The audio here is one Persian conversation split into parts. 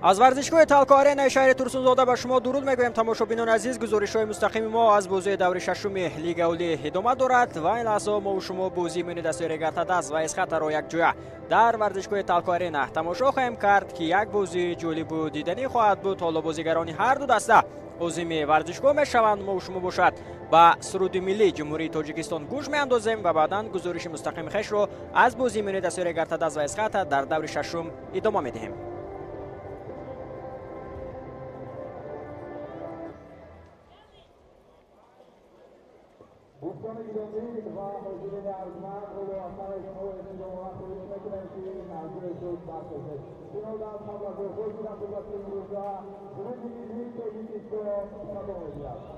از ورزشگاه تالکو آرنا شهر ترسونزاده به شما درود میگویم. تماشابینان عزیز، گزارش‌های مستقیم ما از بازی دور ششم لیگ اولی ادامه دارد و این لحظه ما و شما بازی می‌بینید از رگاتا دست و از خطر را یک جویا در ورزشگاه تالکو آرنا تماشا خواهیم کرد که یک بازی جالب و دیدنی خواهد بود. حالا بازیگران هر دو دسته عازم ورزشگاه میشوند. ما و شما باشد با سرود ملی جمهوری تاجیکستان گوش میاندازیم و بعدا گزارش مستقیم خش را از بازی می‌بینید از رگاتا دست و از خطر در دور ششم ادامه می‌دهیم. دوستان گرامی و حضور ارجمند رو به آثار جمهور جمهوری اسلامی نظر شد بسازه اینو در تبلیغ خود در صورت امروزه گروه ملی تاجیکستان صدا می‌دهد.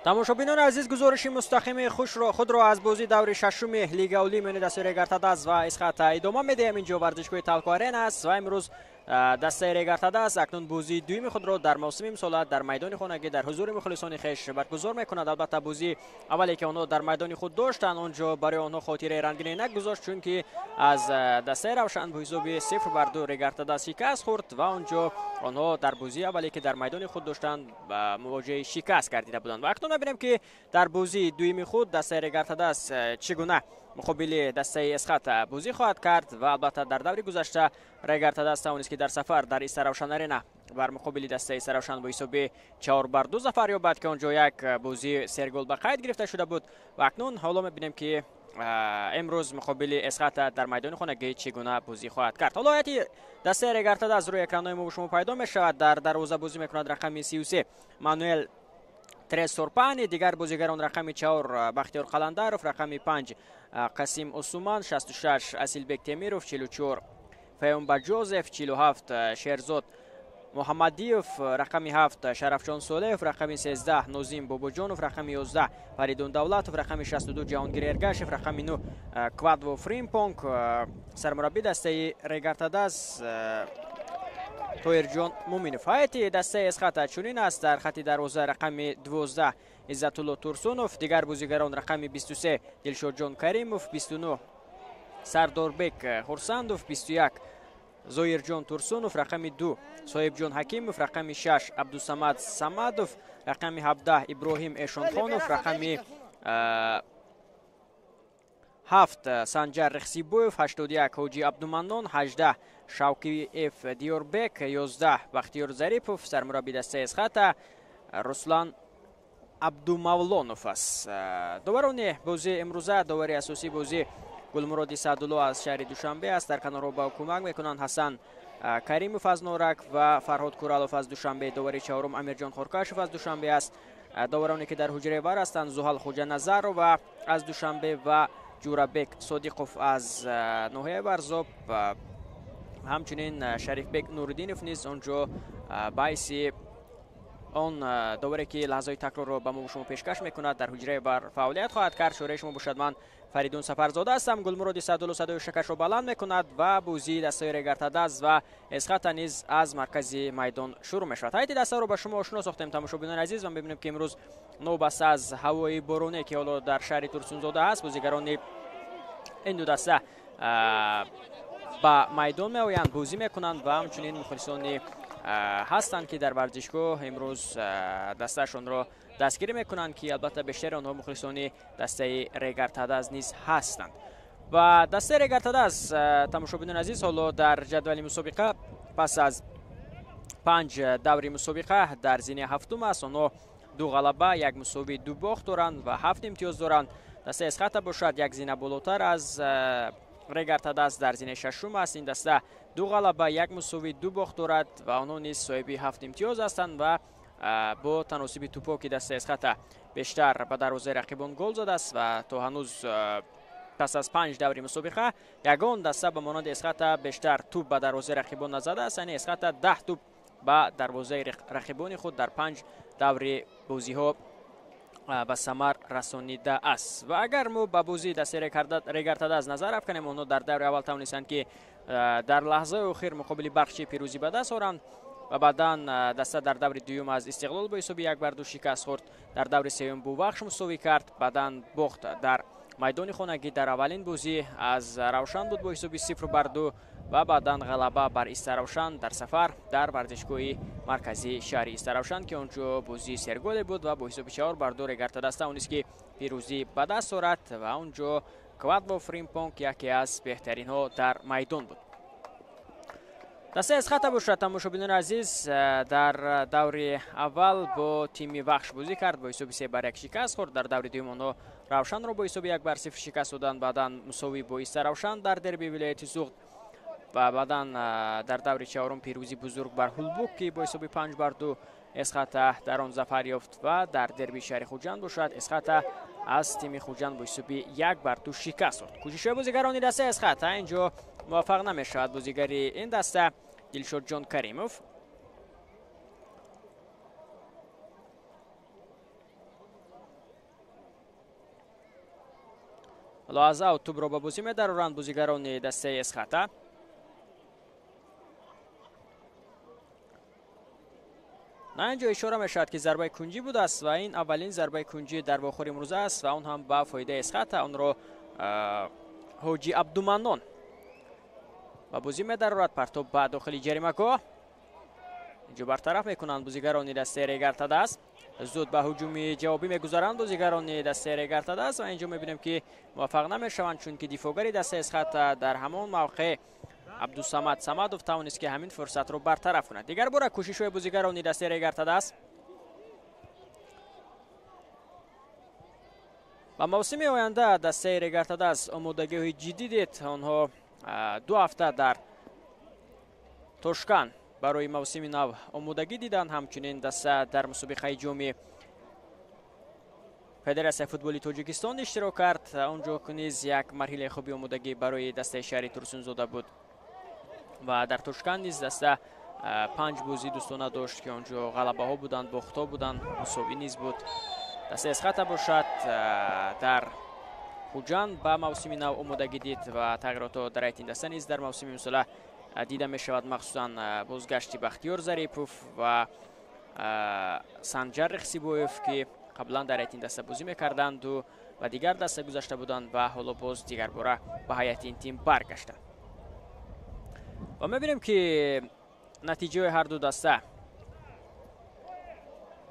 тамошобинон азиз, гузориши мустақими худро аз бозии даври шашуми лига аввали миёни дастаи Регартадас ва Исхата идома медиҳем. Инҷо варзишгоҳи Талко Арена аст ва имрӯз дастаи Регартадас акнун бозии дуюми худро дар мавсими имсолат дар майдони хонагӣ дар ҳузури мухлисони хеш баргузор мекунад. албатта бозии аввале ки онҳо дар майдони худ доштанд, онҷо барои онҳо хотираи рангине нагузошт, чунки аз дастаи Равшан бо ҳисоби 0-2 Регартадас шикаст хӯрд ва онҷо онҳо дар бозии аввале ки дар майдони худ доштанд мувоҷиҳаи шикаст гардида буданд. ва акнун мебинем ки дар бозии дуюми худ дастаи Регартадас чӣ гуна муқобили дастаи Исхата бозӣ хоҳад кард ва албатта дар даври гузашта Регартадас тавонист ки дар сафар дар Иса Равшан Арена бар муқобили дастаи Иса Равшан бо ҳисоби 4-2 зафар ёбад, ки онҷо як бозӣ сергол ба қайд гирифта шуда буд. ва акнун ҳоло мебинем ки امروز مقابل اسخات در میدان خانگی چگونه بازی خواهد کرد. حالا حالتی دسته رگارتاداس روی اکرانهای ما شما پیدا میشود. در دروازه بازی میکند رقم 33 مانوئل ترسورپانی، دیگر بازیگران رقم 4 بختیار قلندروف، رقم 5 قاسم عثمان، 66 اسیلبک تیمیروف، 44 فیومبا جوزف، 47 شیرزاد محمدیوف، رقم 7 شرفجان سولیف، رقم 13 نوزیم بوبوجانوف، رقم 11 فریدون دولتوف، رقم 62 جهانگیر ارگاشف، رقم 9 کوادو فریمپونک. سرمربی دسته رگارتاداس تویرجان مومینوف. هیئت دسته اسخات چنین است: در خط دروازه رقم 12 عزتالله ترسونوف، دیگر بازیگران رقم 23 دلشادجان کریموف، 29 سرداربک خورسندوف، 21 زویرجان ترسونوف، رقم 2 صاحبجان حکیموف، رقم 6 عبدالصمد صمدوف، رقم 17 ابراهیم اشانخانوف، رقم 7 سنجر رخسیبویف، 81 حاجی عبدالمنان، 18 شوکی اف دیوربک، 11 بختیار ظریفوف. سرمربی دسته اسخات رسلان عبدالمولانوف است. داوران بازی امروزه، داوری اساسی بازی گلمراد سعدالله از شهر دوشنبه است. در کنار با کمک میکنند حسن کریموف از نورک و فرهاد کورالوف از دوشنبه. داوری چهارم امیرجان خورکاشوف از دوشنبه است. داورانی که در حجره ور هستند زحل خوجا نظر و از دوشنبه و جورابک صادقوف از نوحه ورزاب، همچنین شریف بک نوردینوف نیز اونجا باعث آن داوری که لحظه تکرار را به ما شما پیشکش میکند در حجره ور فعالیت خواهد کرد. شورای شما باشد. من فریدون سفرزاده هستم. گلمراد سعدالله صدای شکش را بلند میکند و بازی دسته رگارتاداس و اسخات نیز از مرکز میدان شروع میشود. هیئت دسته رو به شما آشنا ساختیم تماشاگران عزیز و میبینیم که امروز نوبت از هوای بارونی که حالا در شهر ترسونزاده است، بازیگران این دو دسته با میدان میآیند، بازی میکنند و همچنین مخلصان هستند که در ورزشگاه امروز دستشون را دستگیری میکنند که البته بیشتر آنها مخلصان دسته رگارتاداس نیز هستند. و دسته رگارتاداس تماشاگران عزیز حالا در جدول مسابقه پس از 5 دوری مسابقه در زینه هفتم است. آنها 2 غلبه، 1 مساوی، 2 باخت دارند و 7 امتیاز دارند. دسته اسخات باشد 1 زینه بالاتر از رگارتاداس در زینه ششم است. این دسته 2 غلبه، 1 مساوی، 2 باخت دارد و آنها نیز صاحب 7 امتیاز هستند و با تناسب توپا که دسته اسخات بیشتر به دروازه رقیبان گل زده است و تا هنوز پس از 5 دوری مسابقه یگان دسته به مانند اسخات بیشتر توپ به دروازه رقیبان نزده است. یعنی اسخات 10 توپ به دروازه رقیبان خود در 5 دوری بازی ها به ثمر رسانیده است. و اگر ما به بازی دسته رگارتاداس نظر افکنیم، آنها در دور اول توانستند که در لحظه اخیر مقابل بخشی پیروزی به دست آورند و بعدا دسته در دور دوم از استقلال با حساب 1-2 شکست خورد. در دور سوم بوبخش مساوی کرد، بعدا باخت در میدان خانگی در اولین بازی از روشن بود با حساب 0-2 و بعدا غلبه بر ایست روشن در سفر در ورزشگاه مرکزی شهر ایست روشن که اونجا بازی سرگل بود و با حساب 4-2 رگارتاداس اونیست که پیروزی به دست آورد و اونجا کوادو فریمپونک یکی از بهترین ها در میدان بود. دسته اسخات باشد تماشاگران عزیز در دور اول با تیم وخش بازی کرد، با حساب 3-1 شکست خورد. در دور دوم آنها روشن را با حساب 1-0 شکست دادند، بعدا مساوی با ایست روشن در دربی ولایت سوخت و بعدا در دور چهارم پیروزی بزرگ بر هولبوک که با حساب 5-2 اسخات در آن ظفر یافت و در دربی شهر خوجند باشد اسخات از تیم خوجند با حساب 1-2 شکست خورد. کوشش بازیگران دسته اسخات اینجا موفق نمیشود. بازیگری این دسته دلشادجان کریموف، حالا از اوت توپ را به بازی می‌دارند بازیگران دسته اسخاتا. نه اینجا اشاره میشد که ضربه کنجی بود است و این اولین ضربه کنجی در واخور امروز است و اون هم با فایده اسخاتا. اون رو حاجی عبدالمنان و بازی می‌دارد. پرتاب به داخل جریمه‌گاه اینجا برطرف میکنند بازیگران دسته ریگارتاداس. زود به هجوم جوابی میگذارند بازیگران دسته ریگارتاداس و اینجا میبینیم که موفق نمیشوند چون که دفاعگری دسته اسخاتا در همان موقع عبدالصمد صمدوف توانست که همین فرصت رو برطرف کند. دیگر بار کوشش های بازیگران دسته ریگارتاداس. و موسم آینده دسته ریگارتاداس آمادگی جدی دید. آنها 2 هفته در توشکان برای موسم نو آمادگی دیدن. همچنین دسته در مسابقه جام فدراسیون فوتبالی تاجیکستان اشتراک کرد. اونجا نیز یک مرحله خوبی آمادگی برای دسته شهری ترسونزاده بود و در توشکان نیز دسته 5 بازی دوستانه داشت که اونجا غلبه ها بودند، باخت ها بودند، مساوی نیز بود. دسته اسخاتا باشد در خوجان با موسم نو آمادگی دید و تغییرات در این دسته نیز در موسم امسال دیده می شود، مخصوصا بازگشت بختیار ظریفوف و سنجر رخسیبویف که قبلا در این دسته بازی میکردند و دیگر دسته گذاشته بودند و حالا باز دیگر باره به هیئت این تیم برگشتند. و میبینیم که نتیجه هر دو دسته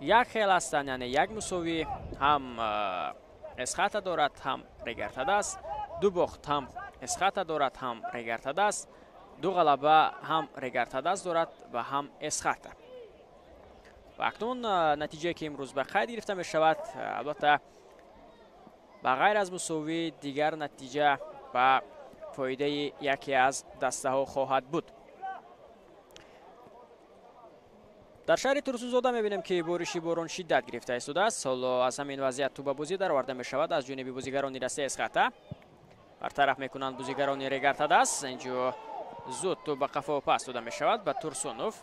یک خیل هستند، یعنی یک مساوی. هم اسخاتا دارد هم ریگارتاداس. 2 باخت هم اسخاتا دارد هم ریگارتاداس. 2 غلبه هم ریگارتاداس دارد و هم اسخاتا. و اکنون نتیجه که امروز به خیر گرفته می شود، البته بغیر از مساوی دیگر نتیجه به فایده یکی از دسته ها خواهد بود. در شهر ترسونزاده میبینیم که بارش باران شدت گرفته است. حالا از همین وضعیت توپ به بازی درآورده می شود از جانب بازیگران دسته اسخاتا. برطرف میکنند بازیگران ریگارتاداس. اینجا زود توپ به قفا پاس داده می شود به تورسونوف.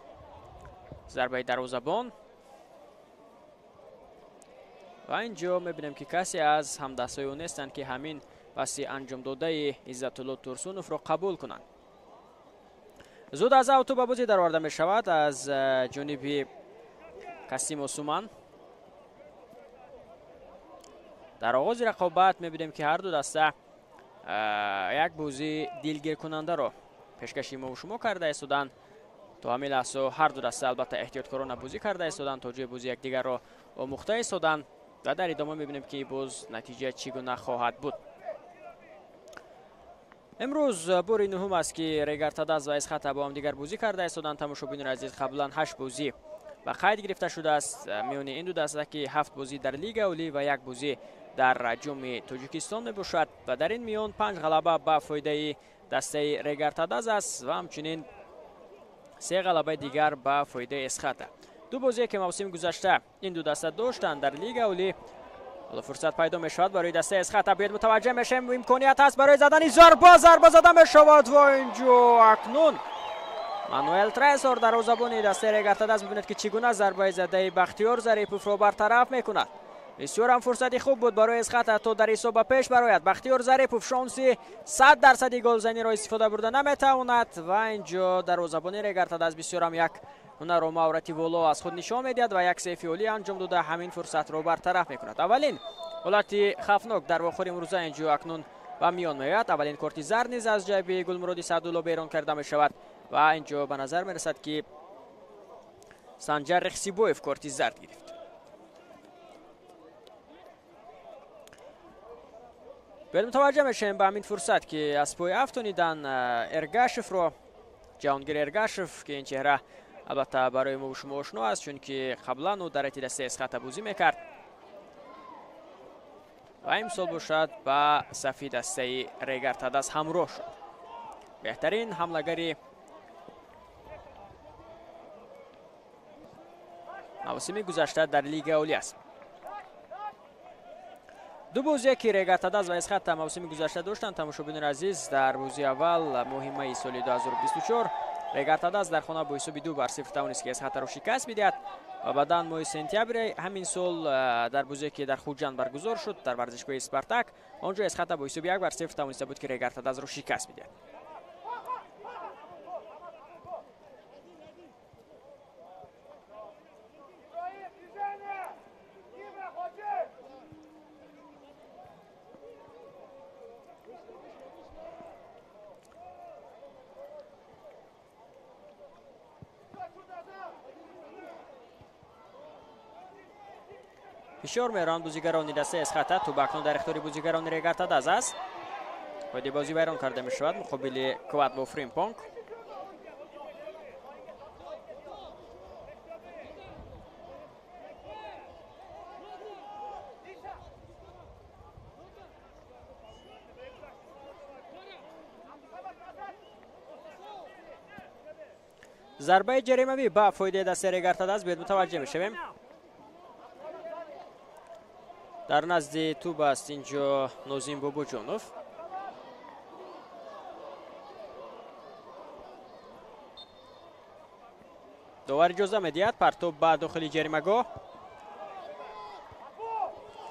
ضربه دروازه‌بان و اینجا میبینیم که کسی از همدستای نیستند که همین پس انجام داده عزت الله تورسونوف را قبول کنند. زود از اوت به بازی درآورده می شود از جانب کسیم اوسومان. در آغاز رقابت میبینیم که هر دو دسته یک بازی دلگیر کننده را پیشکشی ما و شما کرده ایستادند. تا همین لحظه هر دو دسته البته احتیاطکارانه بازی کرده ایستادند تا جای بازی یکدیگر را آموخته ایستادند و در ادامه میبینیم که باز نتیجه چگونه خواهد بود. امروز بار نهم است که ریگارتاداس و اسخاتا با هم دیگر بازی کرده ایستادند. تماشاگران عزیز، قبلا 8 بازی به قید گرفته شده است میان این دو دسته که 7 بازی در لیگ اولی و 1 بازی در جام تاجیکستان میباشد و در این میان 5 غلبه به فایده دسته ریگارتاداس است و همچنین 3 غلبه دیگر به فایده اسخاتا. 2 بازی که موسم گذشته این دو دسته داشتند در لیگ اولی. حالا فرصت پیدا می شود برای دسته اسخاتا. باید متوجه میشیم امکانیت هست برای زدن ضربه زده می شود و اینجا اکنون مانوئل تریسور دروازه‌بان دسته ریگارتاداس ببینید که چگونه ضربه زده بختیار ظریفوف را برطرف میکند. بسیار هم فرصتی خوب بود برای اسخاتا تا در حساب پیش برآید. بختیار ظریفوف شانسی 100% گلزنی را استفاده برده نمیتواند و اینجا دروازه‌بان ریگارتاداس بسیار هم یک هنر و مهارتی والا از خود نشان میدهد و یک سیف عالی انجام داده همین فرصت را برطرف میکند. اولین حالت خفناک در واخور امروز اینجا اکنون و میان میاد. اولین کارت زرد نیز از جانب گلمراد سعدالله بیرون کرده می شود و اینجا به نظر می رسد که سنجر رخسیبویف کارت زرد گرفت. باید متوجه میشیم به همین فرصت که از پای افتانیدن ارگاشف را، جهانگیر ارگاشف که این چهره البته برای ما و شما آشنا است چون که قبلا او در دسته اسخاتا بازی میکرد و امسال باشد با صفی دسته ریگارتاداس همراه شد. بهترین حمله‌گری موسم گذشته در لیگ اولی است. 2 بازی که ریگارتاداس و اسخاتا موسم گذشته داشتند تماشاگران عزیز، در بازی اول مهمه سال 2024 Регатадас дар хона бо ҳисоби 2-0 тавонист ки Эсхатаро шикаст бидиҳад ва баъдан моҳи сентябри ҳамин сол дар бозие ки дар Хуҷанд баргузор шуд дар варзишгоҳи Спартак онҷо Эсхата бо ҳисоби 1-0 тавониста буд ки Регатадасро шикаст бидиҳад. фишор мераванд бозигарони дастаи Эсхата. тӯб акнун дар ихтиёри бозигарони Регатадас аст. ҳоди бозӣ вайрон карда мешавад муқобили Квадво Фримпонг. зарбаи ҷаримавӣ ба фоидаи дастаи Регатадас биёед мутаваҷҷеҳ мешавем. дар назди тӯб аст инҷо Нозим Бобоҷонов. довар иҷоза медиҳад партоб ба дохили ҷаримагоҳ.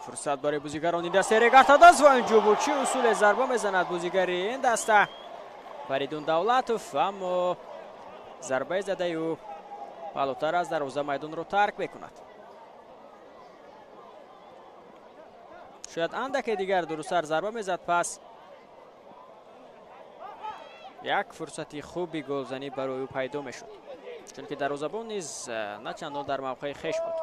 фурсат барои бозигарони дастаи Регатадас ва инҷо бо чӣ усуле зарба мезанад бозигари ин даста Фаридун Давлатов, аммо зарбаи задаи ӯ балотар аз дарвоза майдонро тарк мекунад. шояд андаке дигар дурусттар зарба мезад, пас як фурсати хуби голзанӣ барои ӯ пайдо мешуд, чунки дарвозабон низ начандон дар мавқеи хеш буд.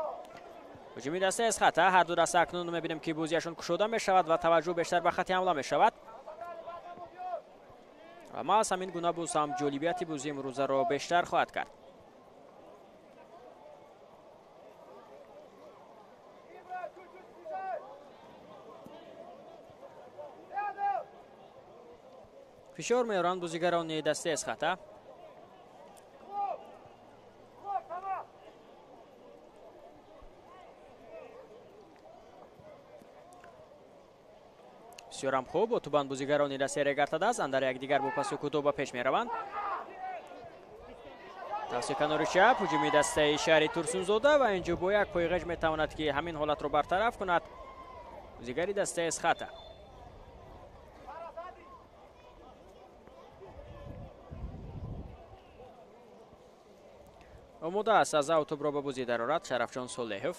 ҳуҷуми дастаи Эсхата, ҳар ду даста акнун мебинем ки бозиашон кушода мешавад ва таваҷҷӯҳ бештар ба хати ҳамла мешавад. ва маҳз ҳамин гуна боз ҳам ҷолибияти бозии имрӯзаро бештар хоҳад кард. фишор меоранд бозигарони дастаи Эсхата. бисёрам хуб, бо тӯбанд бозигарони дастаи Регатадас дар якдигар бо пасу кӯтоҳ ба пеш мераванд. тавсия канори чап, ҳуҷуми дастаи Шаҳри Турсунзода ва инҷо бо як пойғеж метавонад ки ҳамин ҳолатро бартараф кунад бозигари дастаи Эсхата. омода аст аз автобро ба бозӣ дарорад Шарафҷон Солеҳов.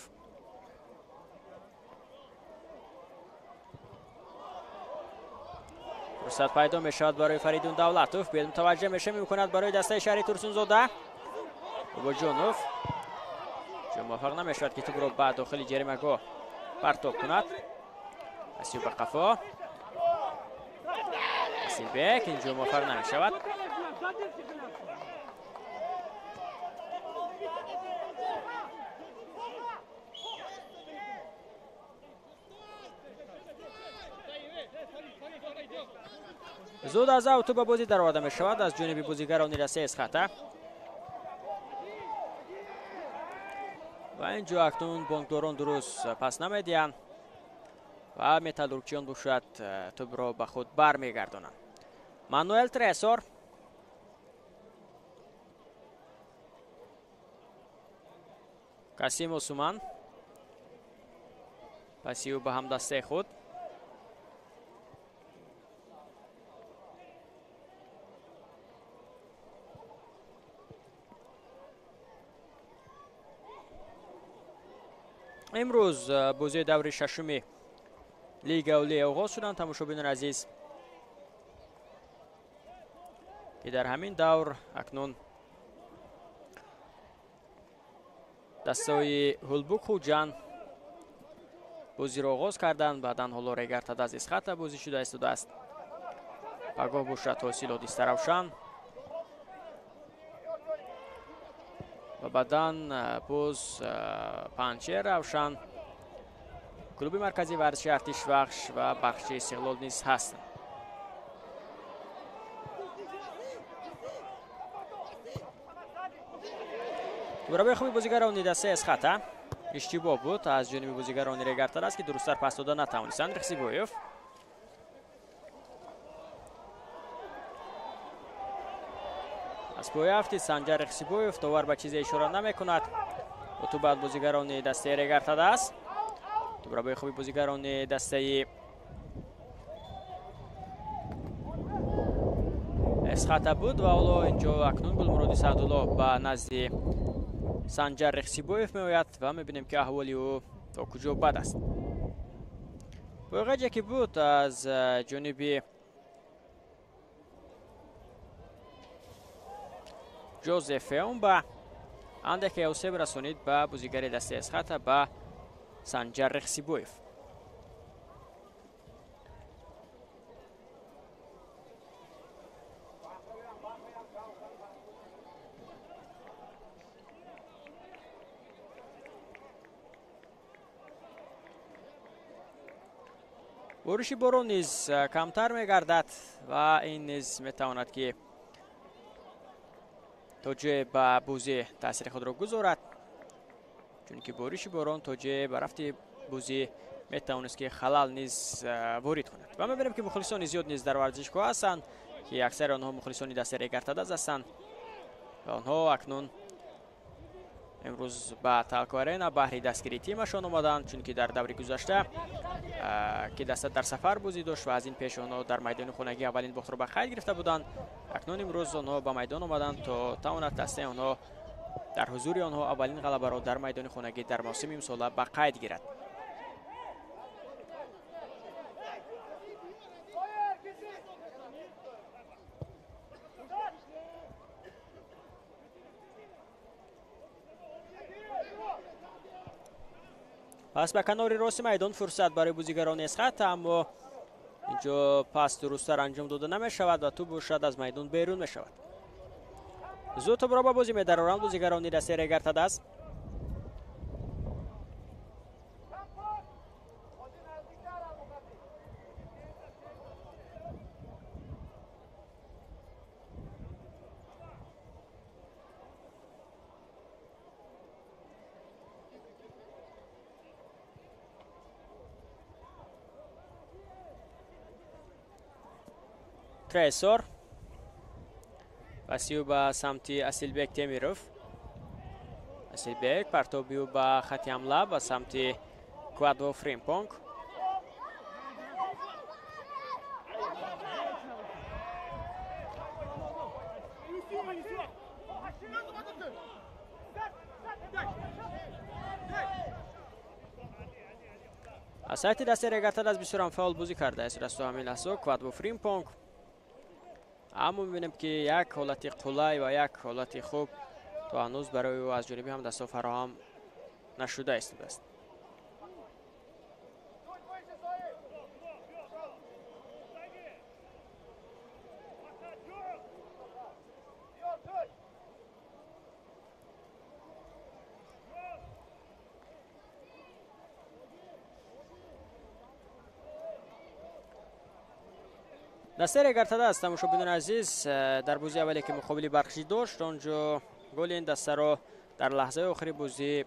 фурсат пайдо мешавад барои Фаридун Давлатов. биёд мутаваҷҷеҳ мешавем мекунад барои дастаи Шаҳри Турсунзода. Бобоҷонов ҷо муваффақ намешавад ки тӯбро ба дохили ҷаримагоҳ партоб кунад. асиюб ба қафо. асилбек инҷо муваффақ намешавад. зуд аз авто ба бозӣ дароварда мешавад аз ҷониби бозигарони дастаи Эсхата. ва инҷо акнун бонкдорон дуруст пас намедиҳанд ва металлургчиён бошад тӯбро ба худ бармегардонанд. Мануэл Тресор Касим Осуман паси ӯ ба ҳамдастаи худ. имрӯз бозии даври шашуми лига олия оғоз шуданд. тамошобинон азиз ки дар ҳамин давр акнун дастаҳои Ҳулбук Хуҷанд бозиро оғоз карданд. баъдан ҳоло Регатадас Эсхата бозӣ шуда истодааст. пагоҳ бошад ҳосилот Истаравшан ва баъдан боз Панчер Равшан, клуби марказии варзиши Артишбахш ва бахши Истиқлол низ ҳастанд. дубаробаи хуби бозигарони дастаи Эсхата иштибоҳ буд аз ҷониби бозигарони Регатадас ки дурусттар пас дода натавонистанд. Рихсибоев از پای هفتی سنجر رخسیبویف داور به چیزی اشاره نمیکند. و تو بعد بازیگران دسته رگرتاده است. تو برای خوبی بازیگران دسته اسخطه بود و حالا اینجا اکنون گلمراد سعدالله به نزد سنجر رخسیبویف میآید و میبینیم که احوالی او تا کجا بد است. واقعی که بود از جانب جوزف اون به اندک اوسه برسونید به بازیگر دسته اسخطه به سنجر رخسیبویف. بارش بارون نیز کمتر میگردد و این نیز میتواند که توجه به بوزی تاثیر خود را گذارد، چون که بارش بارون توجه به رفت بوزی میتواند که خلال نیز وارد کند. و میبینیم که مخلصان زیاد نیز در ورزشگاه هستند که اکثر آنها مخلصان دسته رگرتاده هستند و آنها اکنون امروز به تالکو آرینا بهر دستگیری تیمشان آمدند، چون که در دوره گذشته که دسته در سفر بازی داشت و از این پیش آنها در میدان خانگی اولین باخت را به خیر گرفته بودند. اکنون امروز آنها به میدان آمدند تا تواند دسته آنها در حضور آنها اولین غلبه را در میدان خانگی در موسم امسال به قید گیرد. پس به کنار راست میدان فرصت برای بازیگران اسخطه، اما اینجا پاس درست‌تر انجام داده نمی شود و تو باشد از میدان بیرون می شود. زود تو برای بازی می درارند بازیگران دسته رگرتاده است. تریسور پسیو به سمت اسیلبک تیمیروف. اسیلبک پرتابیو به خط حمله به سمت کوادو فریمپونگ. از سایت دسته رگرتاده از بسیار هم فعال بازی کرده است رستو همین لحظه کوادو فریمپونگ، اما میبینیم که یک حالت قلای و یک حالت خوب تا هنوز برای او از جانب هم دستا فراهم نشده است. دسته رگرتاده است تماشاگران عزیز در بازی اولی که مقابل برخشی داشت، آنجا گل این دسته را در لحظه آخری بازی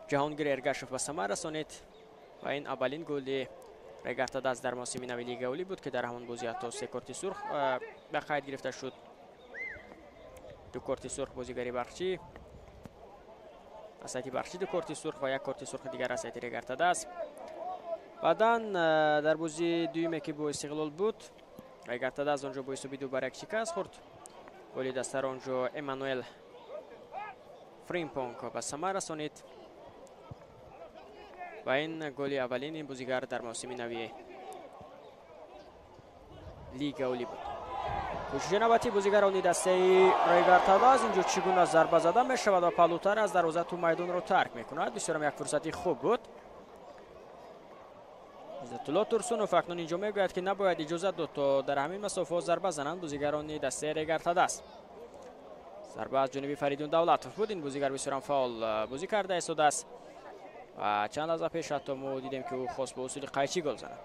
جهانگیر ارگاشوف به ثمر رسانید و این اولین گل رگرتاده است در موسم نو لیگ اولی بود که در همان بازی حتی 3 کارت سرخ به قید گرفته شد. 2 کارت سرخ بازیگری برخشی، از سایت برخشی 2 کارت سرخ و 1 کارت سرخ دیگر از سایت رگرتاده است. بعداً در بازی دویمه که با استقلال بود رگرتاده از آنجا با حسابی 2-1 شکست خورد. گل دسته را آنجا امانوئل فریمپونگ به ثمر رسانید و این گل اولین این بازیگر در موسم نو لیگ اولی بود. کوشش نوبتی بازیگران دسته رگرتاده از اینجا چگونه ضربه زده می شود و پالوتر از دروازه تو میدان را ترک می کند. بسیار یک فرصتی خوب بود. عزت‌الله ترسونوف اکنون اینجا میگوید که نباید اجازه داد تا در همین مسافه ضربه زنند بازیگران دسته رگرتاده است. ضربه از جانب فریدون دولتوف بود. این بازیگر بسیار فعال بازی کرده ایستاده است و چند لحظه پیش حتی ما دیدیم که او خواست به اصول قیچی گل زند،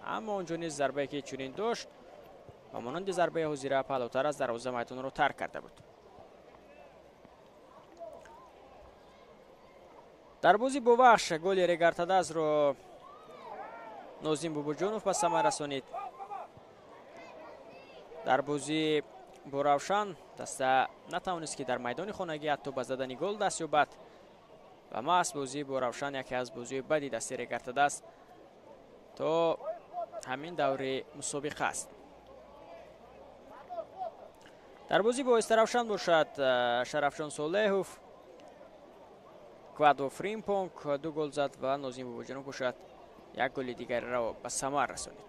اما اونجا نیز ضربه که چنین داشت و مانند ضربه حضیره پالوتر از دروازه میدان را ترک کرده بود. در بازی بوبخش گل رگرتاده است را نازیم بوبوجانوف به ثمر رسانید. در بازی бо Равшан даста натавонист ки дар майдони хонагӣ ҳатто ба задани гол даст ёбад ва маҳз бозии бо Равшан яке аз бозиҳои бади дасти Регартада аст то ҳамин даври мусобиқа аст. дар бозӣ бо Равшан бошад Шарафҷон Солеҳов, Квадо Фримпонг 2 гол зад ва Нозим Бобоҷонов бошад як голи дигареро ба самар расонид.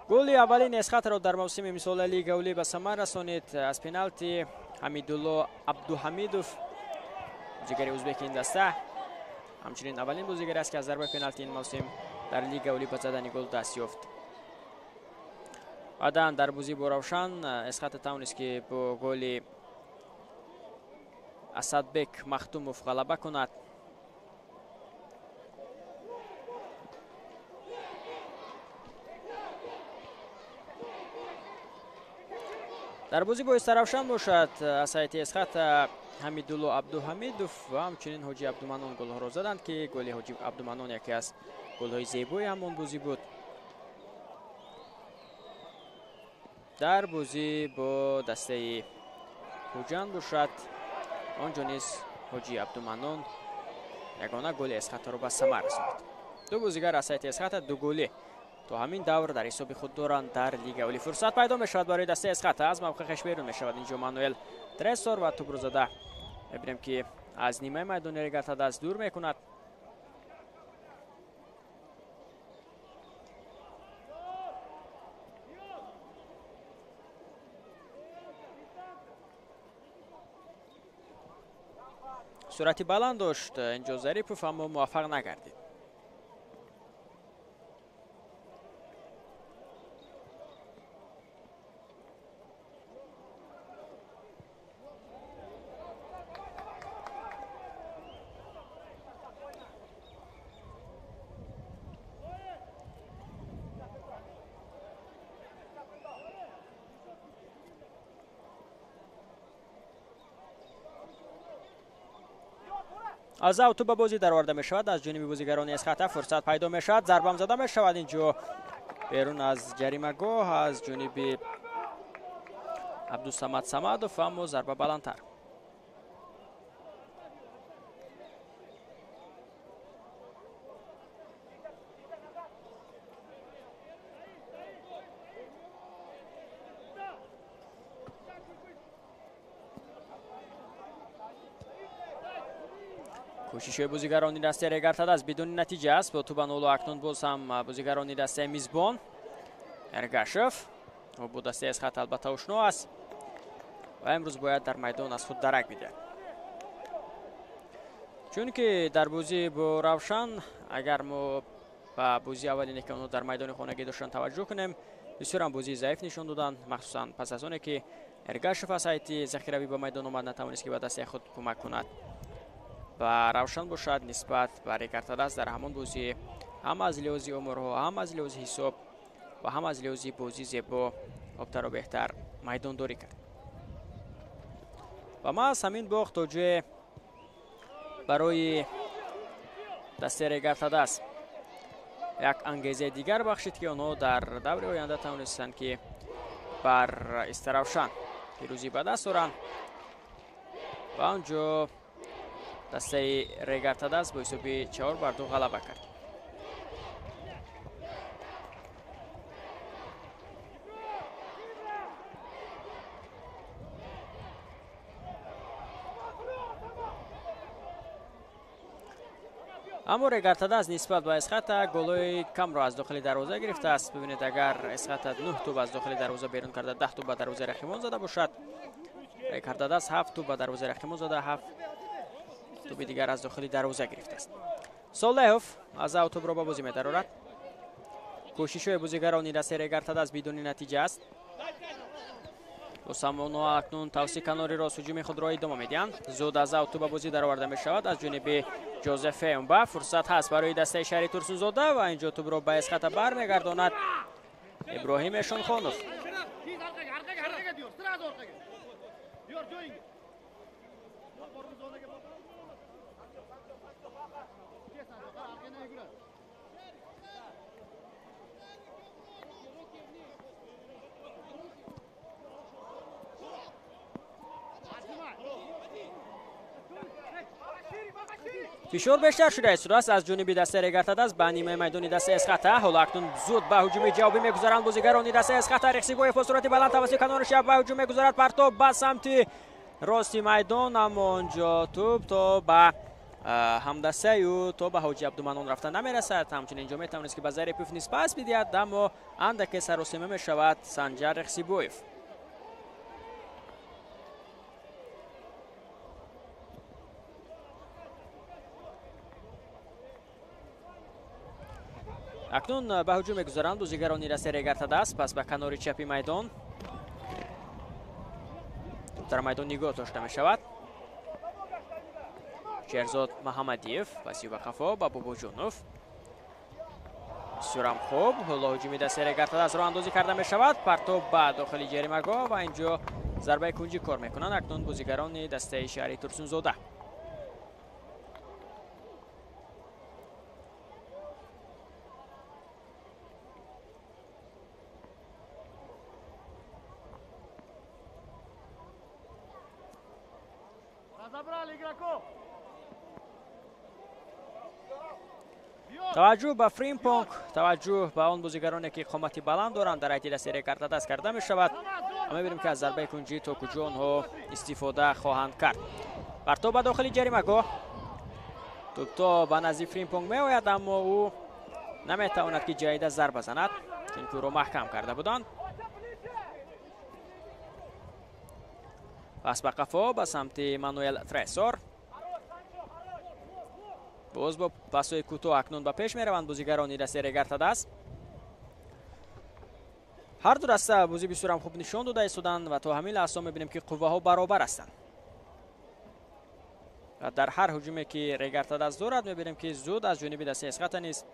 голи аввалин Эсхатро дар мавсими мисола Лига Олӣ ба самар расонид аз пеналти Ҳамидулло Абдуҳамидов, бозигари ӯзбеки ин даста. ҳамчунин аввалин бозигаре аст ки аз зарбаи пеналти ин мавсим дар Лига Олӣ ба задани гол даст ёфт. баъдан дар бозӣ бо Равшан Эсхат тавонист ки бо голи Асадбек Махтумов ғалаба кунад. дар бозӣ бо Равшан бошад аз ҳайати Эсхат Ҳамидулло Абдуҳамидов ва ҳамчунин Ҳоҷӣ Абдуманон голҳоро заданд ки голи Ҳоҷӣ Абдуманон яке аз голҳои зебои ҳамон бозӣ буд. дар бозӣ бо дастаи Ҳуҷан бошад онҷо низ Ҳоҷӣ Абдуманон ягона голи Эсхатро ба самар расонид. ду бозигар аз ҳайати Эсхат ду голӣ то ҳамин давр дар ҳисоби худ доранд дар Лига Олӣ. фурсат пайдо мешавад барои дастаи Эсхат, аз мавқеъаш берун мешавад инҷо Мануэл Тресор ва тӯбро зада мебинем ки аз нимаи майдони Регартада дур мекунад. сурати баланд дошт инҷо Зарипов, аммо муваффақ нагардид. аз авто ба бозӣ дароварда мешавад аз ҷониби бозигарони Эсхата. фурсат пайдо мешавад, зарбам зада мешавад инҷо берун аз ҷаримагоҳ аз ҷониби Абдусамад Самадов, аммо зарба баландтар. кӯшишҳои бозигарони дастаи Регартада аз бидуни натиҷа аст. бо тӯба нолу акнун боз ҳам бозигарони дастаи мизбон Эргашев бо дастаи Эсхат албатта ошно аст ва имрӯз бояд дар майдон аз худ дарак бидиҳад, чунки дар бозӣ бо Равшан агар мо ба бозии аввалине ки онҳо дар майдони хонагӣ доштанд таваҷҷӯҳ кунем, бисёрам бозии заиф нишон доданд, махсусан пас аз оне ки Эргашев аз ҳайати захиравӣ ба майдон омад, натавонист ки ба дастаи худ кӯмак кунад ба Равшан бошад нисбат ба Регартада дар ҳамон бозӣ ҳам аз лиҳози омурҳо, ҳам аз лиҳози ҳисоб ва ҳам аз лиҳози бозӣ зебо обтару беҳтар майдондорӣ кард. ва маҳз ҳамин бохт тоҷе барои дастаи Регартада аст. як ангезаи дигар бахшид ки онҳо дар даври оянда тавонистанд ки бар Равшан пирӯзӣ ба даст оранд ва онҷо дастаи Регартада бо ҳисоби 4-2 ғалаба кард. аммо Регартада нисбат ба Эсхата голҳои камро аз дохили дарвоза гирифтааст. бибинед агар Эсхата 9 тӯб аз дохили дарвоза берун карда 10 тӯб ба дарвозаи рақибон зада бошад, Регартада 7 тӯб ба дарвозаи рақибон зада 7 тӯби дигар аз дохили дарвоза гирифтааст. Солеҳов аз автобро ба бозӣ медарорад. кӯшишҳои бозигарони дастаи Регартада бидуни натиҷа аст. бо самоно акнун Тавсик Канориро ҳуҷуми худро идома медиҳанд. зуд аз авто ба бозӣ дароварда мешавад аз ҷониби Ҷозеф Эумба. фурсат ҳаст барои дастаи Шаҳри Турсунзода ва инҷо тӯбро ба Эсхата бармегардонад Иброҳим Эшонхонов. فشار بیشتر شده است از جانب دسته رگرتداز به نیمه میدانی دسته اسخطه. حالا اکنون زود به هجوم جوابی میگذارند بازیگران دسته اسخطه. رقصیگوی با سرعت بلند توسط کنار شب به هجوم میگذارد پرتاب به سمت راستی میدان، اما آنجا توپ تا به همدسته و تا به حاجی عبدالمنان رفتن نمیرسد. همچنین اینجا میتوانست که به ظریف نیست پس بدهد، اما اندک سراسیمه میشود سنجر رقصیگوی. اکنون به هجوم میگذارند بازیگران دسته رگرتداز. پس به کنار چپی میدان در میدان نگاه داشته می شود. شهرزاد محمدیف پس به قفا با بابا جونوف. بسیار خوب. حالا هجوم دسته رگرتداز را اندازی کرده می شود. پرتاب به داخل جریمه‌گاه و اینجا ضربه کنجی کار میکنند اکنون بازیگران دسته شهری ترسونزاده. توجه به فریمپونگ، توجه به آن بازیگرانی که قامتی بلند دارند در حیطی دسته رگرتداز کرده می شود. ما می‌بینیم که از ضربه کنجی تا کجا آنها استفاده خواهند کرد. پرتاب به داخل جریمه‌گاه، توپ تا به نزدیک فریمپونگ می آید اما او نمیتواند که جایده ضربه بزند چون که رو محکم کرده بودند. پس به قفا به سمت مانوئل تریسور. باز با پاسوی کوتاه اکنون به پیش میروند بازیگران دسته رگرتداز. هر دو دسته بازی بسیار خوب نشان داده ایستادند و تا همین لحظه میبینیم که قوه ها برابر هستند. و در هر هجومی که رگرتداز دارد میبینیم که زود از جانب دسته اسخطه نیست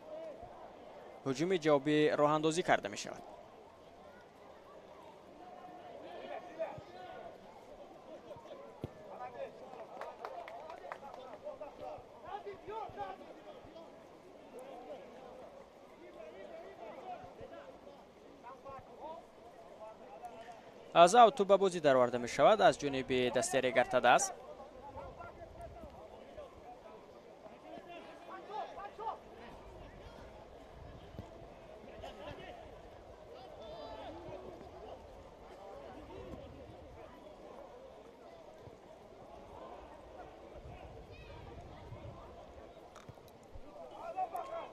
هجوم جوابی راه اندازی کرده می شود. از او توپ به بازی درآورده می شود از جانب دسته رگرتداز.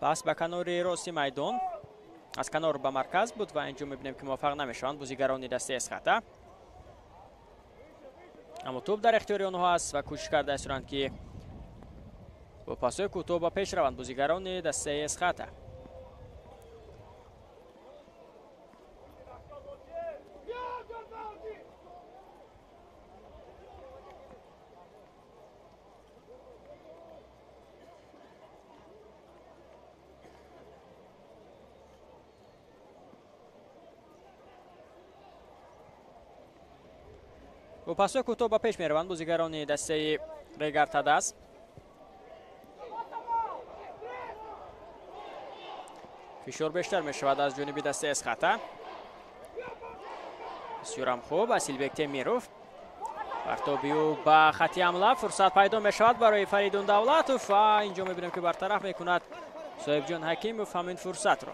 پس به کنار راستی میدان از کنار به مرکز بود و اینجا میبینیم که موفق نمیشوند بازیگران دسته اسخطه. اما توپ در اختیار آنها است و کوشش کرده استند که با پاسوی کوتاه با پیش روند بازیگران دسته اسخطه. با پاسوی کوتاه با پیش میروند بازیگران دسته رگرتداز. فشار بیشتر می شود از جانب دسته اسخطه. بسیار خوب. اسیلبک تیمیروف پرتابی و به خط حمله فرصت پیدا می شود برای فریدون دولتوف و اینجا می بینیم که برطرف می کند صاحب جان حکیموف همین فرصت را.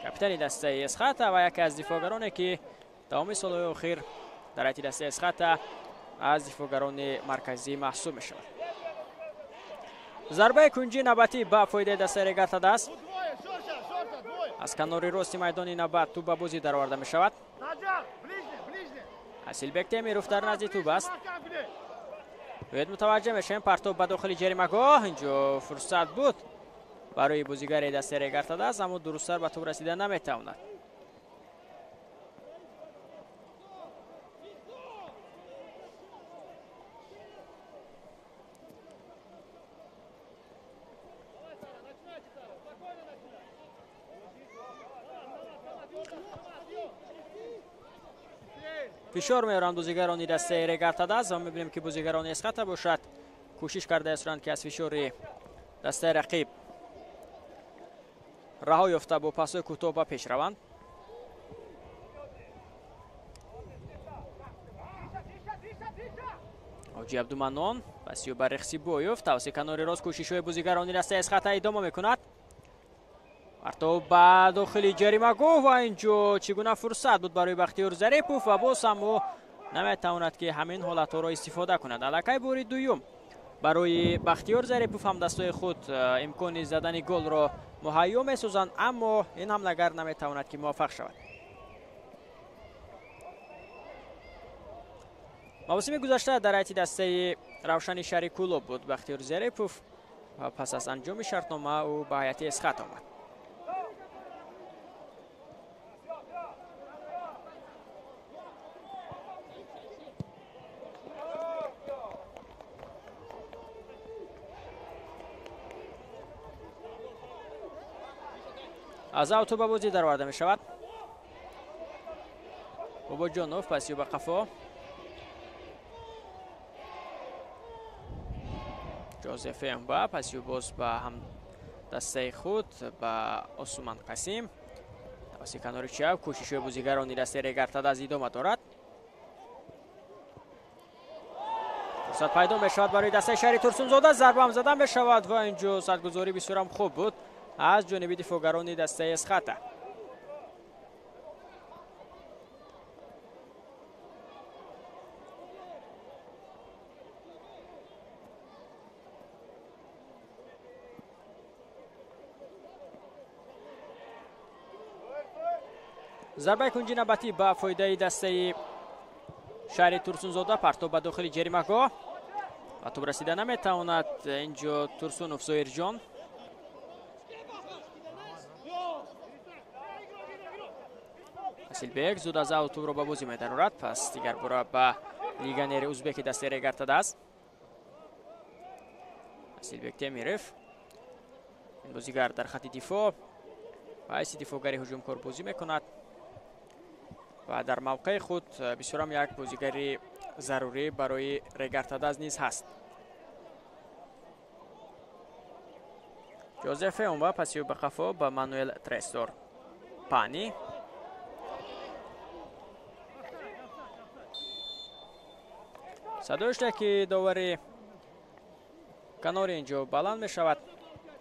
کاپیتان دسته اسخطه و یکی از دفاعگرانی که تمام سالهای اخیر در حیطی دسته اسخطه از دفاعگران مرکزی محسوب می شود. ضربه کنجی نوبتی به فایده دسته رگرتداز. از کنار راستی میدان نوبت توپ به بازی درآورده می شود. اسیلبک تیمیروف در نزدیک توپ است. باید متوجه میشیم پرتاب به داخل جریمه‌گاه. اینجا فرصت بود برای بازیگر دسته رگرتداز اما درست‌تر به توپ رسیدن نمیتواند. فشار میارند بازیگران دسته رگرتداز و میبینیم که بازیگران اسخطه باشد کوشش کرده استند که از فشار دسته رقیب رها یافته با پاسوی کوتاه به پیش روند. حاجی عبدالمنان پسیو بر رخسیبویوف توسط کنار راست کوشش‌های بازیگران دسته از خطا ادامه میکند. پرتاب به داخل جریمه گاه و اینجا چگونه فرصت بود برای بختیار ظریفوف و باز هم او نمیتواند که همین حالت را استفاده کند. الکی بار دوم برای بختیار ظریفوف هم دستای خود امکان زدن گل را مهیا می‌سازند، اما این حمله‌گر نمیتواند که موفق شود. موسم گذشته در حیاتی دسته روشن شریکولو بود بختیار ظریفوف و پس از انجام شرطنامه او به حیاتی اسقاط آمد. از اوتو به بازی در آورده می شود. بابا جانوف پسیو به قفا. جوزف امبا پسیو باز به هم دسته خود به عثمان قسیم. توسط کنار چپ کوشش بازیگران دسته رگرتاد از ادامه دارد. فرصت پیدا می شود برای دسته شهری ترسونزاده. ضربه هم زدن می شود و اینجا سرگذاری بسیار هم خوب بود از جانب دفاعگران دسته اسقاط. ضربه کنجی نباتی با فایده دسته شهری ترسونزاده. پرتاب به داخل جریمه گاه و توپ رسیده نمیتواند. اینجا ترسونوف زایر جان اسیلبک زود از او توپ را به بازی می‌دارد. پس دیگر برای به لیگانر ازبک دسته رگرتاد است. اسیلبک تمیرف این بازیگر در خط دفاع و ایسی دفاعگری هجومکار بازی میکند و در موقع خود بسیار هم یک بازیگری ضروری برای رگرتاد نیز هست. جوزف اونبا پسیو به خفا با مانوئل ترستور پانی. صدایشته که داوری کنار اینجا بلند می شود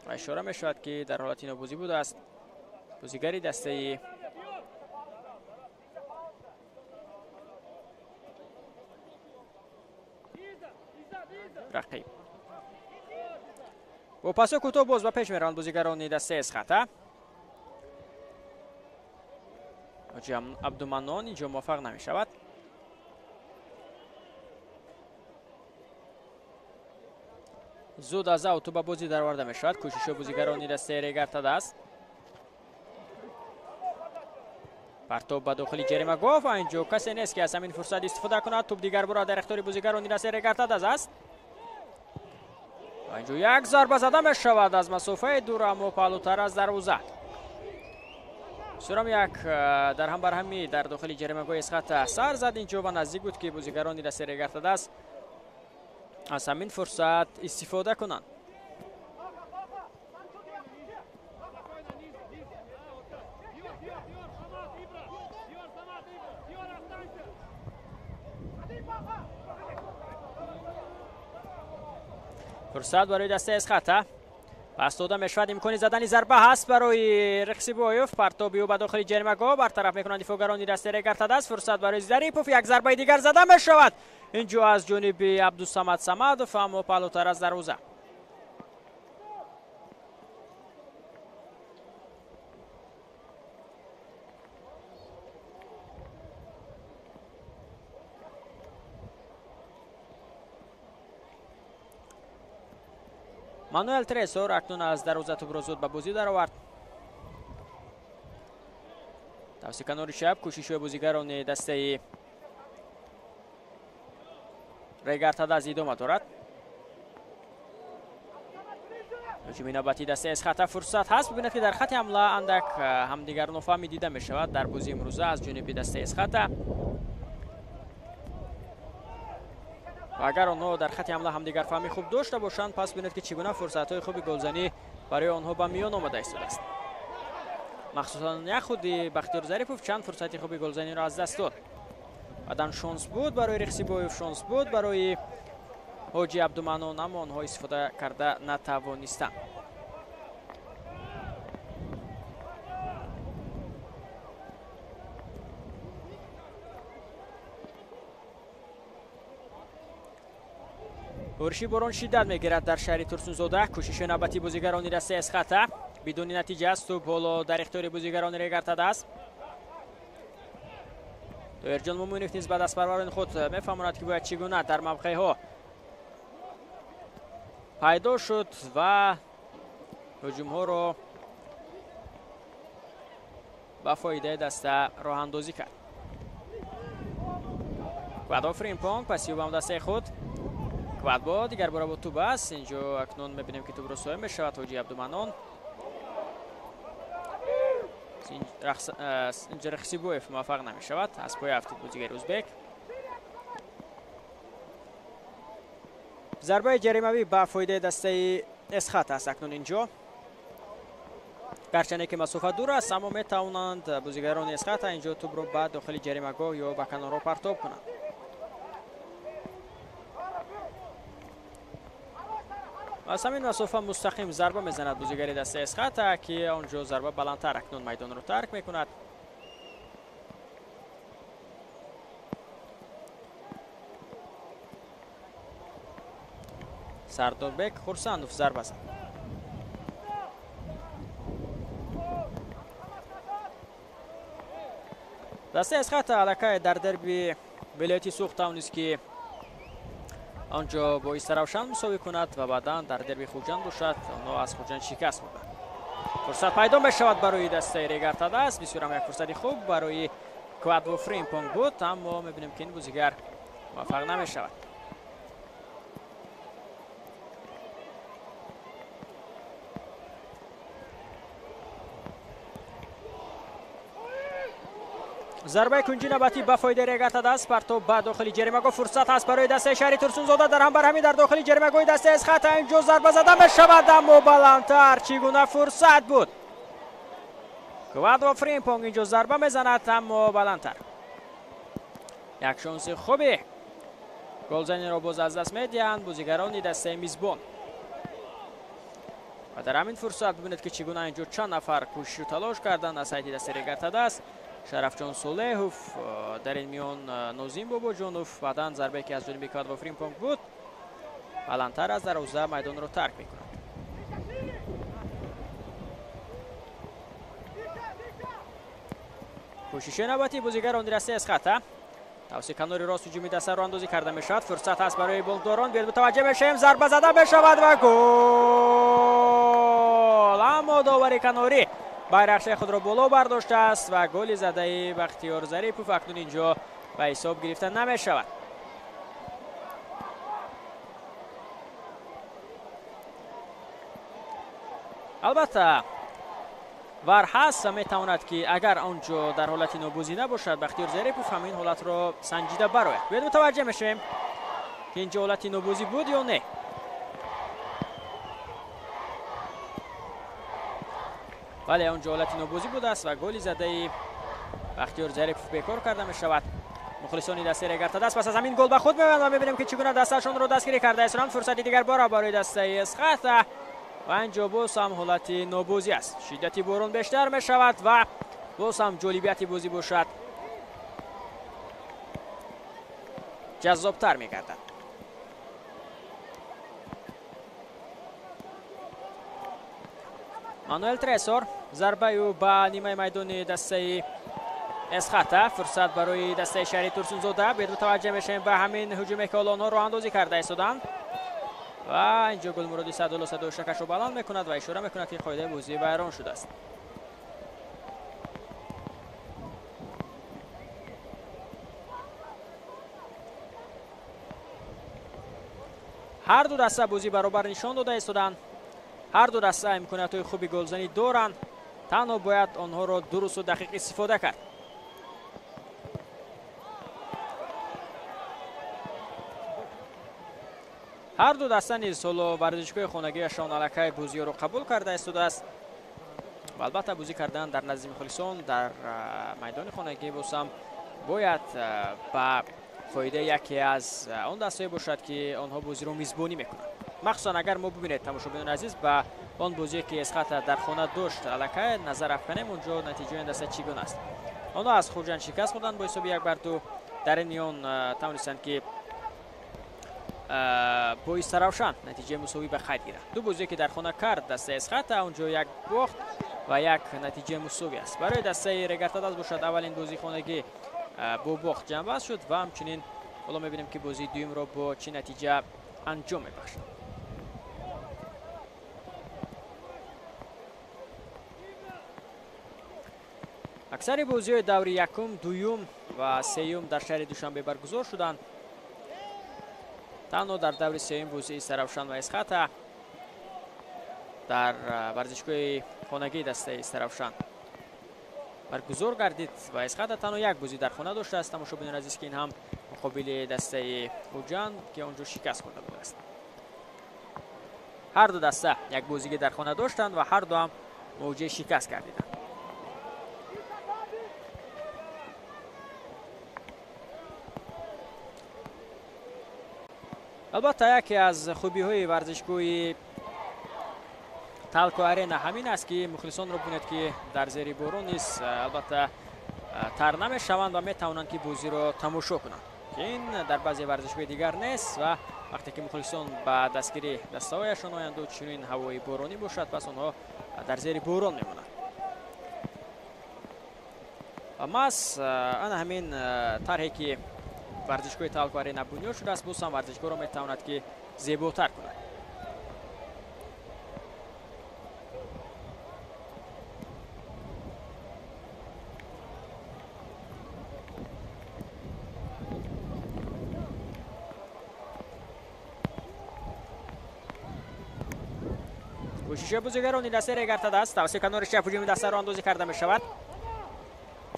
و اشاره می شود که در حالت نابازی بوده است. بازیگری دسته رقیب و پاسو کوتاه باز و پیش میرند بازیگران دسته اسقاط. حاجی عبدالمنان اینجا موفق نمی شود. زود از اوتو به بازی در آورده می شود. کوشش بازیگران دسته رگرتاد است. پرتاب به داخل جریمه گاه و اینجا کسی نیست که از همین فرصت استفاده کند. توپ دیگر برای در اختیار بازیگران دسته رگرتاد است. و اینجا یک ضربه زده می شود از مسافه دور اما پالوتر از دروازه. سرم یک در هم بر همی در داخل جریمه گاه اسقاط سر زد. اینجا و نزدیک بود که بازیگران دسته رگرتاد است از همین فرصت استفاده کنند. فرصت برای دسته اسقاط. پس داده می شود امکانی زدن ضربه هست برای رخسیبویوف. پرتابی او به داخل جریمه گاه برطرف میکنند دفاعگران دسته رگرتاد است. فرصت برای ظریفوف. یک ضربه دیگر زده می شود اینجا از جانب عبدالصمد صمدوف اما پالوتر از دروازه. مانوئل ترسور اکنون از دروازه توپ را زود به بازی در آورد. توسط کنار چپ کوشش بازیگران دسته رگرتاد از ادامه دارد. هجوم نوبتی دسته اسقاط فرصت هست. ببینید که در خط حمله اندک همدیگر نفهمی دیده می شود در بازی امروزه از جانب دسته اسقاط. و اگر آنها در خط حمله همدیگر فهمی خوب داشته باشند پس ببینید که چگونه فرصت‌های خوب گلزنی برای آنها به میان آمده است. مخصوصا یک خود بختیار ظریفوف چند فرصت خوب گلزنی را از دست داد. بعدن شانس بود برای رخسیبویوف، شانس بود برای حاجی عبدالمنان اما آنها استفاده کرده نتوانستند. بارشی باران شدت میگیرد در شهر ترسونزاده. کوشش نوبتی بازیگران رسته از خطا بدون نتیجه است. توپ بالا در اختیار بازیگران ریگرتاده است. دویرجان مومینوف نیز به دست پروران خود میفهماند که باید چگونه در موقع ها پیدا شد و هجوم ها را به فایده دست راه اندازی کرد. کوادوا فریمپونگ پس هم دسته خود. کوادوا دیگر بار با توپ است. اینجا اکنون میبینیم که توپ را صاحب میشود حاجی عبدالمنان. اینجا رخصیبویف موفق نمیشود از پای هفته بازیگر ازبک. ضربه جریمه‌ای به فایده دسته اسخط است اکنون اینجا. گرچه که مسافت دور است اما میتوانند بازیگران اسخط اینجا توپ را به داخل جریمه‌گاه یا به کنارها پرتاب کنند. از همین مسافه مستقیم ضربه میزند بازیگر دسته اسخط که آنجا ضربه بلندتر اکنون میدان رو ترک میکند. سرداربک خورسندوف ضربه زد. دسته اسخط علاقه در دربی ولایتی سوخت تاون است که آنجا با روشن مساوی کند و بعدا در دربی خوجند باشد. آنها از خوجند شکست بودند. فرصت پیدا بشود برای دسته ریگرتاده است. بسیار هم یک فرصتی خوب برای کوادوا فریمپونگ بود اما میبینیم که این بازیگر موفق نمیشود. ضربه کنجی نوبتی به فایده ریگرتاده است. پرتاب به داخل جریمه‌گاه فرصت است برای دسته شهر ترسونزاده در هم برهمی در داخل جریمه‌گاه دسته اسخط اینجا ضربه زده میشود اما بلندتر. چگونه فرصت بود. کوادوا فریمپونگ اینجا ضربه میزند اما بلندتر. یک شانس خوبی گلزنی را باز از دست میدهند بازیگران دسته میزبان و در همین فرصت ببینید که چگونه اینجا چند نفر کوشش و تلاش کردند از سایت دسته ریگرتاده است. شرفجان صالحوف در این میان نوزین باباجانوف بعداً ضربه که از جانب کوادوا فریمپونگ بود بلندتر از دروازه میدان را ترک میکند. کوشش نوبتی بازیگران دسته اسخط توسط کنار راست هجومی دسته را اندازی کرده میشد. فرصت است برای بالداران بیاد متوجه بشیم ضربه زده بشود و گل اما داور کناری bayrakcha خود را بالا برداشته است و گل زده بختیار ظریفوف اکنون اینجا به حساب گرفته نمی شود. البته ور هست و می تواند که اگر آنجا در حالت نابوزی نباشد بختیار ظریفوف همین حالت را سنجیده براید. باید متوجه میشیم که اینجا حالت نابوزی بود یا نه. بله اونجا حالت نابوزی بوده است و گل زده بختیار ظریفوف بیکار کرده می شود. مخلصان دسته ریگرتاده است پس از همین گل به خود می‌آیند و می‌بینیم که چگونه دستشان را دستگیری کرده است. فرصتی دیگر برای دسته اسخط و اینجا باز هم حالت نابوزی است. شدت باران بیشتر می شود و باز هم جالبیت بازی باشد جذابتر می‌گردد. مانوئل ترسور ضربه او به نیمه میدان دسته اسخط. فرصت برای دسته شهر ترسونزاده باید متوجه میشیم به همین هجومی که آنها راه اندازی کرده ایستادند و اینجا گل مرادی صدالله صدای شکش را بلند میکند و اشاره میکند که قاعده بازی بیرون شده است. هر دو دسته بازی برابر نشان داده ایستادند. هر دو دسته امکانات خوبی گلزنی دارند. تنها باید آنها را درست و دقیق استفاده کرد. هر دو دسته نیز حالا ورزشگاه خانگیشان علاقه بازی را قبول کرده ایستاده است. و البته بازی کردن در نزد مخلصان در میدان خانگی بازم باید با فایده یکی از اون دستایی باشد که آنها بازی رو میزبانی میکنند. مخصوصا اگر ما ببینید تماشاگران عزیز با آن بازی که اسخط در خانه داشت الکه نظر افکنیم اونجا نتیجه این دسته چگونه است. آنها از خوجان شکست خوردند با حساب 1-2. در این میان توانستند که با استراوشان نتیجه مساوی به خیر گیرند. دو بازی که در خانه کرد دسته اسخط اونجا یک باخت و یک نتیجه مساوی است. برای دسته رگرتاداس باشد اولین بازی خانگی با باخت جنبه شد و همچنین حالا میبینیم که بازی دوم را با چه نتیجه انجام میبخشد. اکثر بازی‌های دور یکم، دوم و سوم در شهر دوشنبه برگزار شدند. تنها در دور سوم بازی استراوشان و اسخط در ورزشگاه خانگی دسته استراوشان برگزار گردید و اسخط تنها یک بازی در خانه داشته است. تماشاگران عزیز که این هم مقابل دسته اوجان که اونجا شکست خورده بود است. هر دو دسته یک بازی در خانه داشتند و هر دو هم موجه شکست گردیدند. البته یکی از خوبی های ورزشگاه تالکو آرینا همین است که مخلصان را ببینید که در زیر باران نیست، البته تر نمیشوند و میتوانند که بازی را تماشا کنند که این در بعضی ورزشگاه دیگر نیست و وقتی که مخلصان به دستگیری دستهایشان آیند و چنین هوای بارانی باشد پس آنها در زیر باران میمانند. اما از همین طرحی که ورزشگاه تالکو آرینا بنیاد شده است باز هم ورزشگاه را میتواند که زیباتر کند. کوشش بازیگران دسته رگرتاداس توسط کنار شف هجومی دسته را اندازی کرده می شود.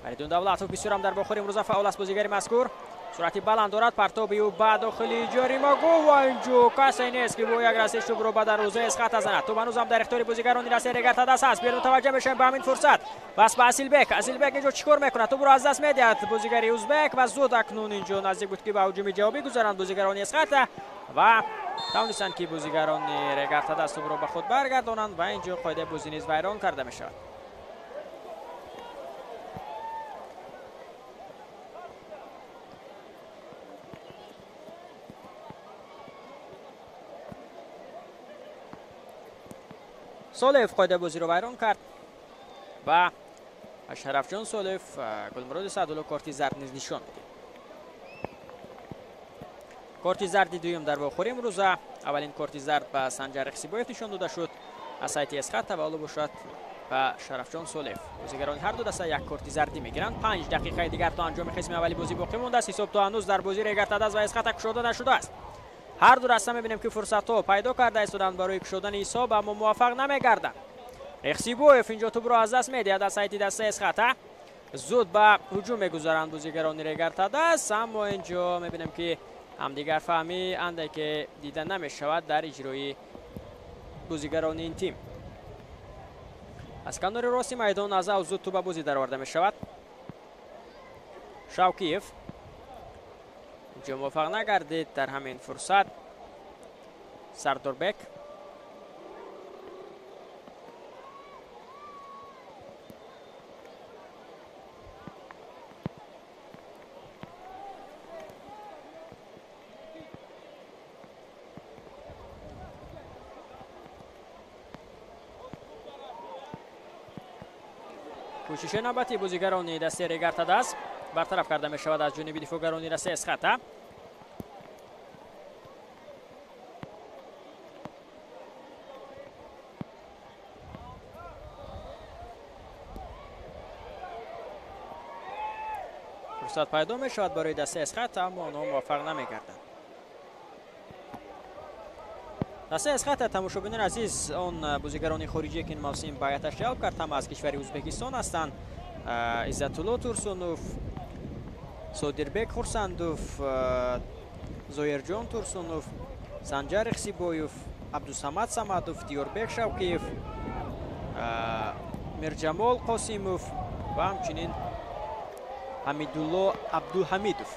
فریدون دولتوف بسیار هم در باخور امروز فعال است بازیگر مذکور. سرعتی بلند دارد، پرتابی او به داخل جریمه گو و اینجا کسی نیست که با یک رسش توپ را به دروازه اسخط بزند. توپ هنوز هم در اختیار بازیگران دسته رگرتاداس است. بیاید متوجه بشیم به همین فرصت. پس به اسیلبک اینجا چیکار میکنه؟ توپ را از دست میدهد بازیگر ازبک و زود اکنون اینجا نزدیک بود که به هجوم جوابی گذارند بازیگران اسخط و توانستند که بازیگران رگرتاداس توپ را به خود برگردانند و اینجا قاعده بازی نیز ویران کرده می شود. سولف قاعده بازی رو ویران کرد و اشرف جان سولف گلمراد سعدالله کارتی زرد نیز نشان میده. کارتی زرد دوم در واخور امروز، اولین کارتی زرد به سنجر اخسیبایف نشان داده شد از سایت اسخط و حالا باشد به شرف جان سولف. بازیگران هر دو دسته یک کارتی زردی میگیرند. 5 دقیقه دیگر تا انجام قسم اولی بازی باقی مونده است. حساب تا هنوز در بازی رگرتاداس و اسخط کشوده نشده است. هر دو دسته میبینیم که فرصت ها پیدا کرده ایستادند برای کشودن حساب اما موفق نمیگردند. اخسیبایف اینجا توپ را از دست میدهد از سایت دسته اسخط. زود به هجوم میگذارند بازیگران رگرتاداس اما اینجا میبینیم که همدیگر فهمی انده که دیده نمی شود در اجرای بازیگران این تیم. از کنار راستی میدان از او زود تو به بازی در آورده می شود. شوکیف اینجا موفق نگردید در همین فرصت. سرداربک کوشش نوبتی بازیگران دسته رگرتاداس برطرف کرده می شود از جانب دفاعگران دسته اسخط. فرصت پیدا می شود برای دسته اسخط اما آنها موفق نمی گردند. دسته اسخط تماشاگران عزیز آن بازیگران خارجی که این موسم بیعتش جلب کرد هم از کشور ازبکستان هستند. عزت‌الله تورسونوف، صادربek خورسندوف، زویرجان تورسونوف، سنجر اخسیبایف، عبدالصمد صمدوف، دیوربek شوکیف، میرجمال قاسیموف و همچنین حمیدالله عبدالحمیدوف.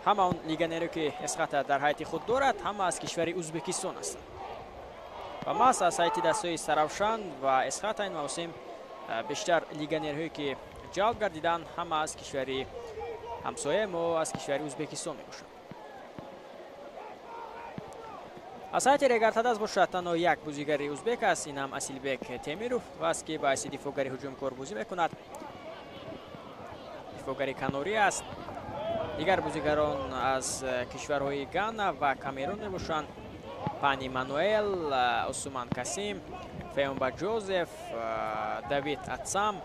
همه اون لیگنری که اسخط در حیات خود دارد همه از کشور ازبکستان هستند و ما از حیات دستای سروشان و اسخط این موسم بیشتر لیگنرهایی که جلب گردیدن همه از کشور همسایه ما از کشور ازبکستان می باشند. از حیات رگرتدست باشد تنها یک بازیگر ازبک است، این هم اسیلبک تیمیروف است که باعث دفاعگری هجومکار بازی میکند. دفاعگری کناری است. دیگر بازیگران از کشورهای گانا و کامرون می باشند. پانی مانوئل، عثمان کاسیم، فیومبا جوزف، داوید اتسام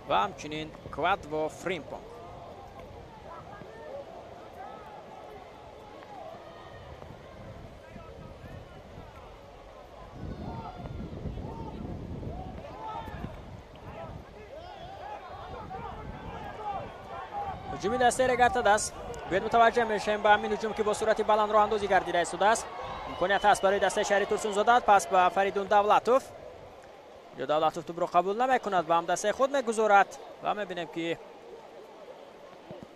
و همچنین کوادو فریمپونگ. هجومی دسته رگرتدست باید متوجه میشیم به همین هجوم که با صورت بلند راه اندازی گردیده شده است. امکانیت هست برای دسته شهری ترسونزاده. پس به فریدون دولتوف. دولتوف توپ رو قبول نمیکند و هم دسته خود میگذارد و میبینیم که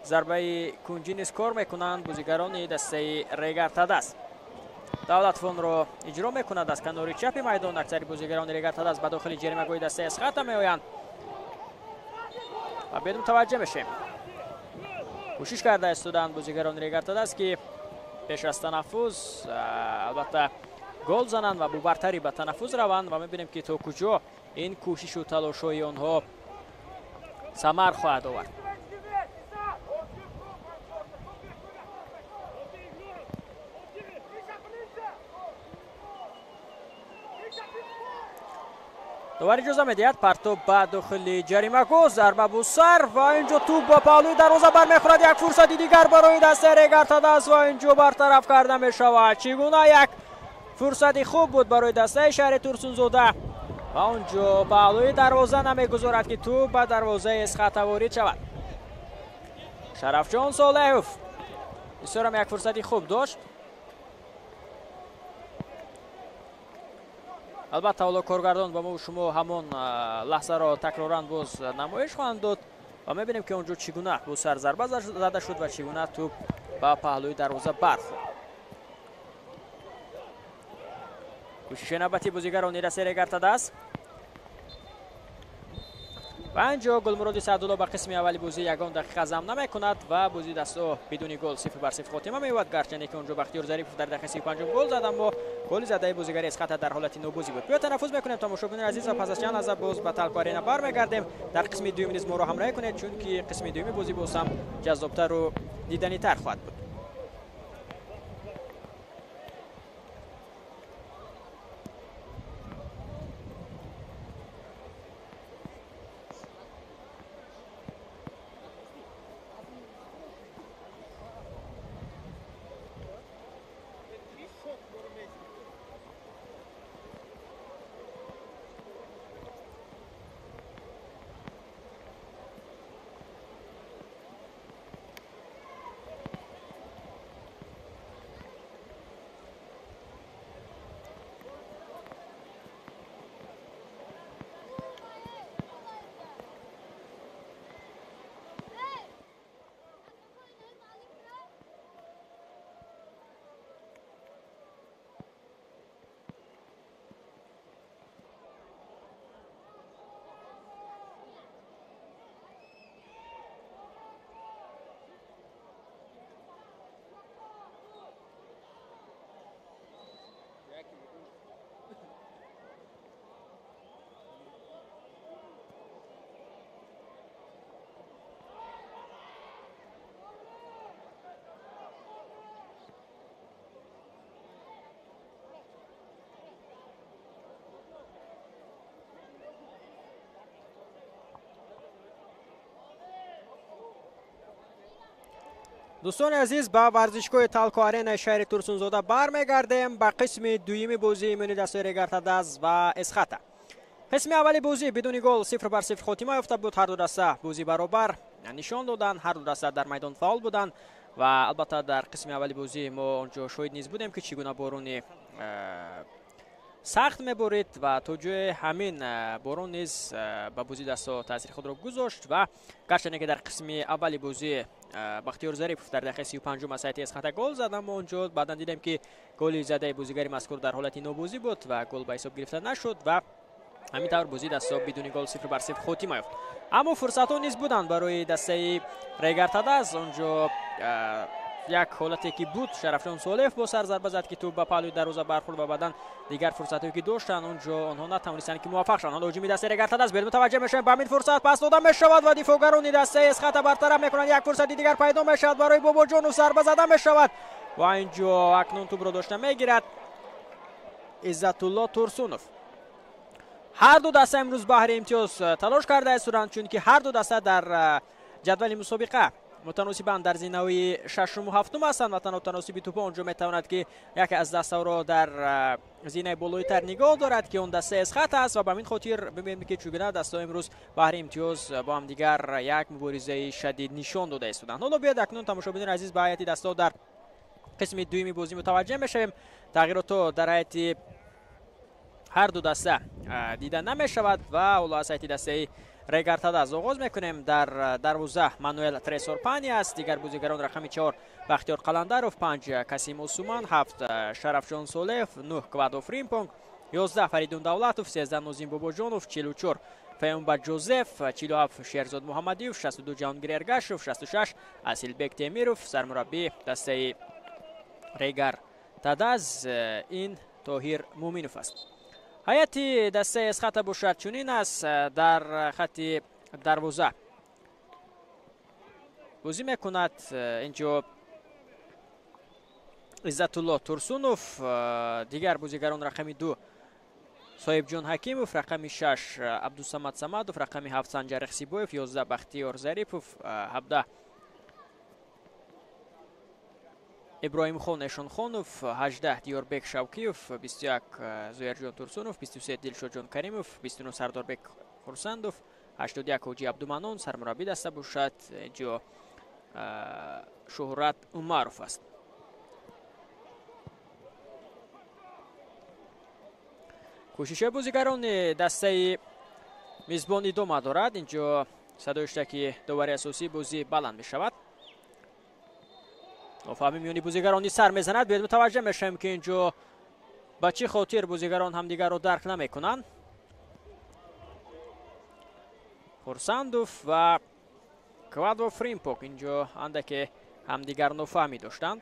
ضربه کنجی نیز کار میکنند بازیگران دسته رگرتدست. دولتوف اون رو اجرا میکند از کناری چپ میدان. اکثر بازیگران رگرتدست به داخل جریمه‌گاه دسته اسخط میآیند و باید متوجه میشیم. کوشش کرده استودند بازیگران رگرتدست که پیش از تنفس البته گل زنند و با برتری به تنفس روند و میبینیم که تا کجا این کوشش و تلاش‌های آنها ثمر خواهد آورد. داور اجازه میدهد پرتاب به داخل جریمه‌گاه. ضربه به سر و اینجا توپ با پهلوی دروازه برمیخورد. یک فرصت دیگر برای دسته رگرتدست و اینجا برطرف کرده میشود. چگونه یک فرصت خوب بود برای دسته شهر ترسونزاده و اونجا پهلوی دروازه نمیگذارد که توپ به دروازه اسخط وارد شود. شرفجان صالحوف بسیار هم یک فرصتی خوب داشت. البته حالا کارگردان با ما و شما همون لحظه را تکرارن باز نمایش خواهند داد و میبینیم که اونجا چگونه با سر ضربه زده شد و چگونه توپ با پهلوی دروازه برخورد. کوشش نوبتی بازیگران دسته رگرتدست و اینجا گلمراد سعدالله به قسم اولی بازی یگان دقیقه ضم نمیکند و بازی دستا بدون گل 0-0 خاتمه می‌یابد. گرچه که اونجا بختیار ظریف در دقیقه 35 گل زد اما گل زده بازیگری اسخط در حالت نوبازی بود. بیا تنفس میکنیم تماشاگران عزیز و پس از چند لحظه باز به تلک آرینا برمیگردیم. در قسم دوم نیز ما را همراهی کنید چون که قسم دوم بازی باز هم جذاب‌تر و دیدنی‌تر خواهد بود. دوستان عزیز به ورزشگاه تلک آرینا شهر ترسونزاده برمیگردیم به قسم دویم بازی میان دسته رگرتدست و اسخط. قسم اولی بازی بدون گل 0-0 خاتمه یافته بود. هر دو دسته بازی برابر نشان دادن، هر دو دسته در میدان فعال بودند و البته در قسم اولی بازی ما اونجا شاهد نیز بودیم که چگونه بارون сахт мебурид ва то ҷои ҳамин борон низ ба бозии дастҳо таъсири худро гузошт ва гарчанде ки дар қисми аввали бозӣ бахтиёр зарипов дар дақиқаи 35 аз сайти эсхата гол зад, аммо онҷо баъдан дидем ки голи задаи бозигари мазкур дар ҳолати нобозӣ буд ва гол ба ҳисоб гирифта нашуд ва ҳамин тавр бозии дастҳо бидуни гол 0-0 хотима ёфт. аммо фурсатҳо низ буданд барои дастаи Регартадас. онҷо як ҳолате ки буд, Шарафҷон Солеҳ бо сар зарба зад ки тӯб ба паҳлӯи дарвоза бархӯрд ва баъдан дигар фурсатҳое ки доштанд онҷо онҳо натавонистанд ки муваффақ шаванд. ҳоло ҳуҷуми дастаи Регартадас бед мутаваҷҷеҳ мешавем ба ҳамин фурсат, пас дода мешавад ва дифоъгарони дастаи эсхата бартараб мекунанд. як фурсати дигар пайдо мешавад барои Бобоҷонов, зарба зада мешавад ва инҷо акнун тӯбро дошта мегирад Иззатулло Турсунов. ҳар ду даста имрӯз баҳри имтиёз талош карда истоданд, чунки ҳар ду даста дар ҷадвали мусобиқа мутаносибан дар зинаҳои 6-ум ва 7-ум ҳастанд ва танҳо таносиби тӯпҳо онҷо метавонад ки яке аз дастаҳоро дар зинаи болоитар нигоҳ дорад ки он дастаи эсхат аст ва ба ҳамин хотир бибинем ки чӣ гуна дастаҳо имрӯз баҳри имтиёз бо ҳамдигар як муборизаи шадид нишон дода истоданд. ҳоло биёед акнун тамошобинон азиз ба ҳайати дастаҳо дар қисми дуюми бозӣ мутаваҷҷеҳ мешавем. тағйиротҳо дар ҳайати ҳар ду даста дида намешавад ва ҳоло аз ҳайати дастаи Регартадас оғоз мекунем. дар дарвоза Мануэл Тресор Пани аст. дигар бозигарон рақами 4 Бахтиёр Қаландаров, 5 Касим Осуман, 7 Шарафҷон Солеҳ, 9 Квадо Фримпонг, 11 Фаридун Давлатов, 13 Нозим Бобоҷонов, 44 Феюмба Ҷозеф, 47 Шерзод Муҳаммадиев, 62 Ҷаҳонгир Эргашев, 66 Асилбек Темиров. сармураббии дастаи Регартадас ин Тоҳир Муъминов аст. ҳайати дастаи эсхата бошад чунин аст. дар хати дарвоза бозӣ мекунад инҷо Иззатулло Турсунов, дигар бозигарон рақами 2 Соҳибҷон Ҳакимов, рақами 6 Абдусамад Самадов, рақами 7 Санҷар Ихсибоев, 11 Бахтиёр Зарипов, 17 Иброҳимхон Эшонхонов, 18 Диёрбек Шавкиев, 21 Зӯярҷон Турсунов, 23 Дилшодҷон Каримов, 29 Сардорбек Хурсандов, 81 Ҳоҷи Абдуманон. сармураббии даста бошад инҷо Шӯҳрат Умаров аст. кӯшишҳои бозигарони дастаи мизбон идома дорад. инҷо садои шуда ки довари асосии бозӣ баланд мешавад. офаҳми миёни бозигарони сар мезанад. биёед мутаваҷҷеҳ мешавем ки инҷо ба чӣ хотир бозигарон ҳамдигарро дарк намекунанд. Хурсандов ва Квадо Фримпок инҷо андаке ҳамдигар нофаҳмӣ доштанд.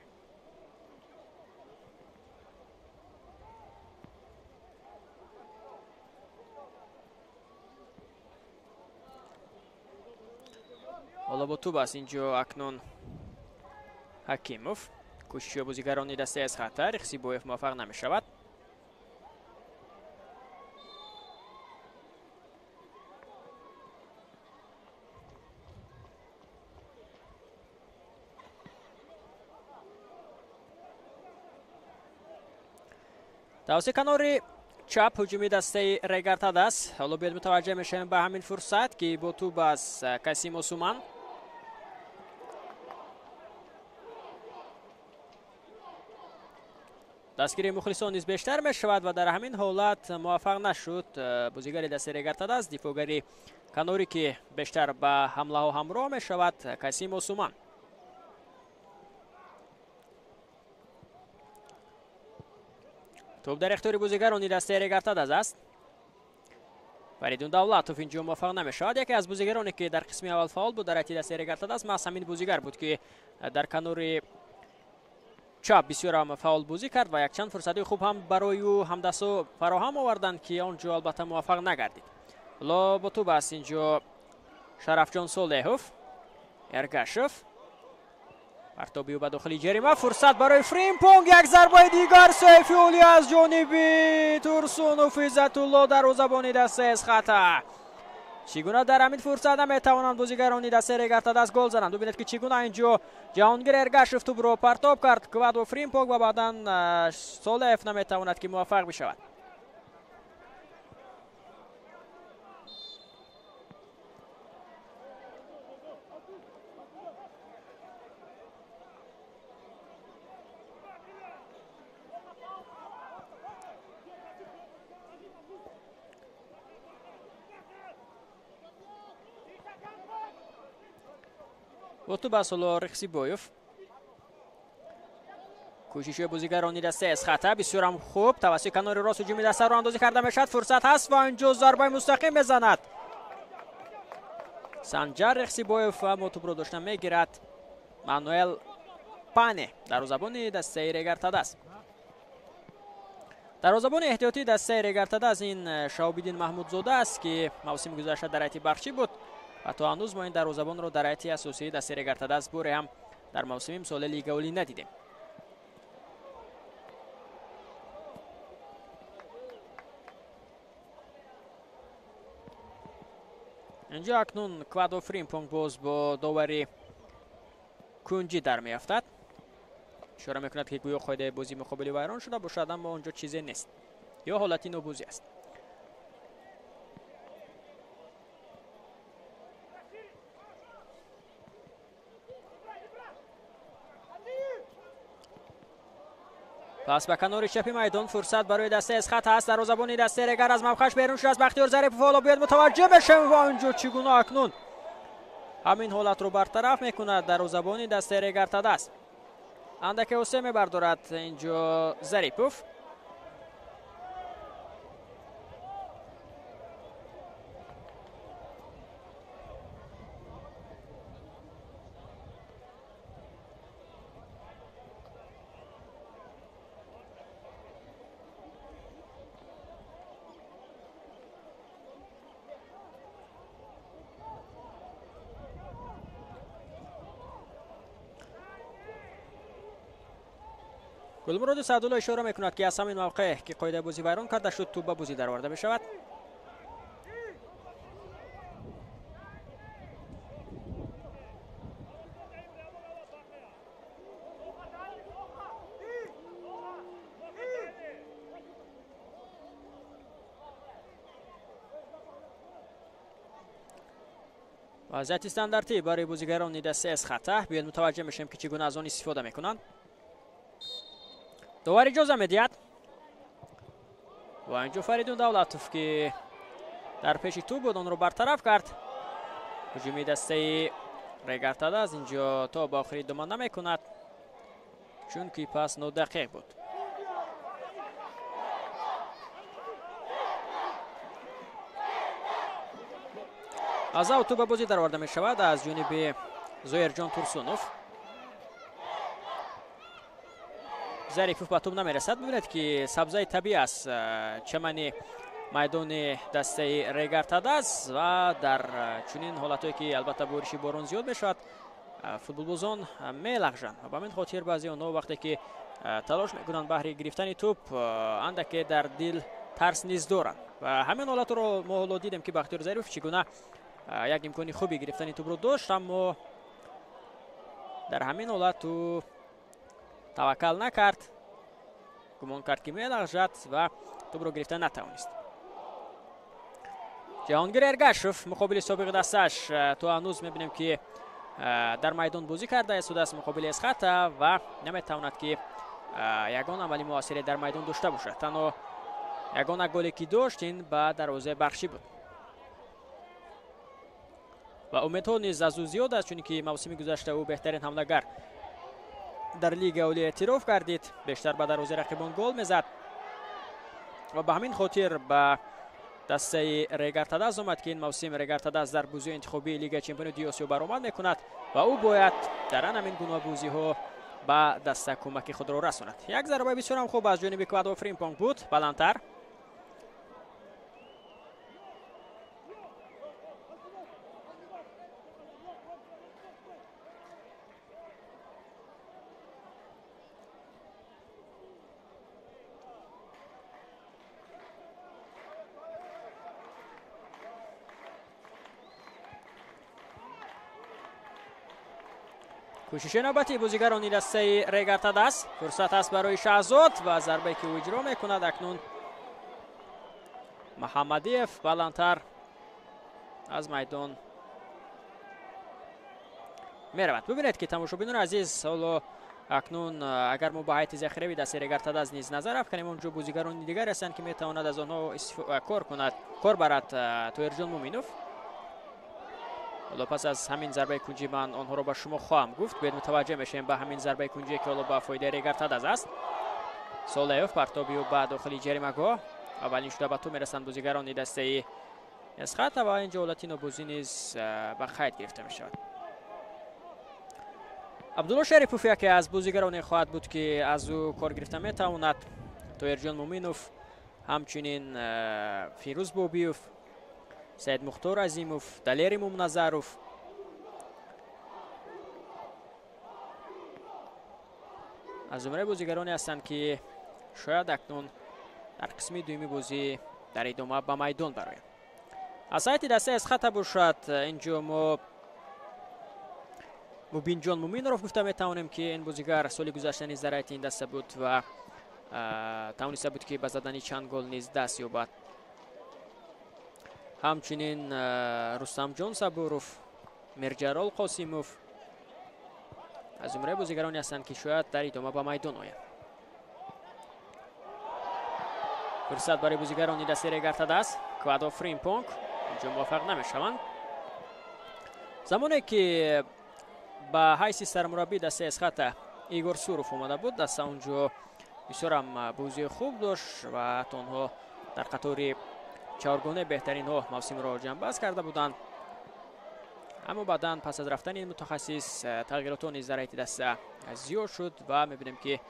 ҳоло бо тӯб аст инҷо акнун Ҳакимов. кӯшишҳои бозигарони дастаи эсхата. Ихсибоев муваффақ намешавад. тавсеи канори чап ҳуҷуми дастаи Регартадас. ҳоло биёед мутаваҷҷеҳ мешавем ба ҳамин фурсат ки бо тӯб аст Касим Осуман. дастгирии мухлисон низ бештар мешавад ва дар ҳамин ҳолат муваффақ нашуд бозигари дастаи Регартадас. дифоъгари каноре ки бештар ба ҳамлаҳо ҳамроҳ мешавад Касим Осуман. тӯб дар ихтиёри бозигарони дастаи Регартадас аст. Фаридун Давлатов инҷо муваффақ намешавад. яке аз бозигароне ки дар қисми аввал фаъол буд дар ҳайати дастаи Регартадас маҳз ҳамин бозигар буд ки дар канори чап бисёр фаъол бозӣ кард ва якчанд фурсатҳои хуб ҳам барои ӯ ҳамдастҳо фароҳам оварданд ки онҷо албатта муваффақ нагардид. ҳоло бо тӯб аст инҷо Шарафҷон Солеҳов, Эргашев. партоби ӯ ба дохили ҷарима. фурсат барои Фримпонг. як зарбаи дигар сайфиёлӣ аз ҷониби Турсунов. Иззатулло дарвозабони дастаи эсхата. чӣ гуна дар ҳамин фурсат наметавонанд бозигарони дастаи Регартадас гол зананд. бубинед ки чӣ гуна инҷо Ҷаҳонгир Эргашев тӯбро партоб кард. Квадо Фримпонг ва баъдан Солеҳов наметавонад ки муваффақ бишавад. با تو بسالو رخسیبویف. کوشش بازیگرانی دسته از خطا بسیار هم خوب توسط کنار راست هجومی دسته رو اندازی کرده میشد. فرصت هست و اینجا ضربه مستقیم بزند. سنجر رخسیبویف و توپ رو داشتن میگیرد. مانوئل پانه دروازه‌بان دسته رگرتاداس. دروازه‌بان احتیاطی دسته رگرتاداس این شهاب‌الدین محمودزاده است که موسم گذشته در هیئت بخشی بود و تا هنوز ما این دروازه‌بان رو در هیئت اساسی دسته رگرتاداس بوری هم در موسم امسال لیگ اولی ندیدیم. اینجا اکنون کوادو فریمپونگ باز با داوری کنجی در میافتد. اشاره میکند که گویا قاعده بازی مقابل ویران شده باشد اما اونجا چیزی نیست یا حالتی نوبازی است. پس به کنار چپ میدان فرصت برای دسته از خط هست. دروازه‌بان دسته رگر از مبخش بیرون شد. از بختیار ظریف فالا بیاد متوجه بشه و اونجا چگونه اکنون همین حالت رو برطرف میکند دروازه‌بان دسته رگرتاداس. اندک اوسه میبردارد اینجا ظریفوف. گلمراد سعدالله اشاره میکند که از همین موقع که قاعده بازی ویران کرده شد توپ به بازی درآورده بشود. وضعیت استانداردی برای بازیگران دسته از خطا. بیاید متوجه میشیم که چگونه از آن استفاده میکنند. داور اجازه میدهد و اینجا فریدون دولتوف که در پیش توپ بود آن رو برطرف کرد. هجومی دسته رگرتاداس اینجا تا با آخری دوام نمیکند چون که پس 9 دقیقه بود. از او توپ بازی درآورده می شود از جانب زویرجان تورسونوف. ظریفوف به توپ نمیرسد. ببینید که سبزه طبیعی است چمن میدان دسته رگرتاداس و در چنین حالتایی که البته بارش باران زیاد میشود فوتبال بازان میلغزند و به همین خاطر بعضی آنها وقتی که تلاش میکنند بهره گرفتن توپ اندک در دل ترس نیز دارند و همین حالت رو ما دیدیم که بختیار ظریف چگونه یک امکانی خوبی گرفتن توپ رو داشت اما در همین حالت تو توکل نکرد، گمان کرد که میلغزد و توپ رو گرفتن نتوانست. جهانگیر ارگشوف مقابل سابق دستش تو هنوز میبینیم که در میدان بازی کرده است و دست مقابل از خط و نمیتواند که یگان عملی موثری در میدان داشته باشد. تنها یگان گلی که داشت این به دروازه بخشی بود و امیدها نیز از او زیاد است چون که موسم گذشته او بهترین حمله‌گر در لیگ اولی اعتراف گردید، بیشتر به دروازه رقیبان گل میزد و به همین خاطر به دسته رگرتاداس آمد که این موسم رگرتاداس در بازی انتخابی لیگ چمپیون دیوسیو برآمد میکند و او باید در همین گونه بازی ها به دسته کمک خود را رساند. یک ضربه بسیار هم خوب از جانب کوادو فریمپونگ بود، بلندتر. کوشش نوبتی بازیگران دسته رگرتاداس. فرصت است برای شهزاد و ضربه که او اجرا میکند اکنون محمدیف بلندتر از میدان میرود. ببینید که تماشاگران عزیز حالا اکنون اگر ما به هیئت ذخیره دسته رگرتاداس نیز نظر افکنیم اونجا بازیگران دیگر هستند که میتواند از آنها کار برد. تویرجان مومینوف حالا پس از همین ضربه کنجی من آنها رو به شما خواهم گفت. باید متوجه میشیم به همین ضربه کنجی که حالا با فایده ریگارتاداس است. سولیوف پرتابی و به داخل جریمه‌گاه اولین شده به تو میرسند بازیگران دسته اسخات و اینجا اولتینو بازی نیز به قید گرفته می شود. عبدالله شریفوف یکی از بازیگران خواهد بود که از او کار گرفته می تواند. طاهرجان مومینوف، همچنین فیروز بوبیوف، سید مختار عظیموف، دلیر مومنظروف، از زمره بازیگرانی هستند که شاید اکنون در قسم دومی بازی در ادامه به میدان برآیند. از سایت دسته اسخات باشد اینجا ما مبین جان مومین رو گفته میتوانیم که این بازیگر سال گذشته نیز در این دسته بود و توانسته بود که به زدن چند گل نیز دست یابد. همچنین رستم جان صبوروف، مرجرال قاسیموف از زمره بازیگرانی هستند که شاید در ادامه به میدان آیند. فرصت برای بازیگران دسته ریگارتاداس، کوادو فریمپونگ اینجا موفق نمیشوند. زمانی که به حیث سرمربی دسته اسخات ایگور سوروف اومده بود، دسته اونجا بسیار هم بازی خوب داشت و تنها در قطار چهارگانه بهترین ها موسم را جنببست کرده بودند. اما بعداً پس از رفتن این متخصص تغییرات نیز در دسته زیاد شد و میبینیم که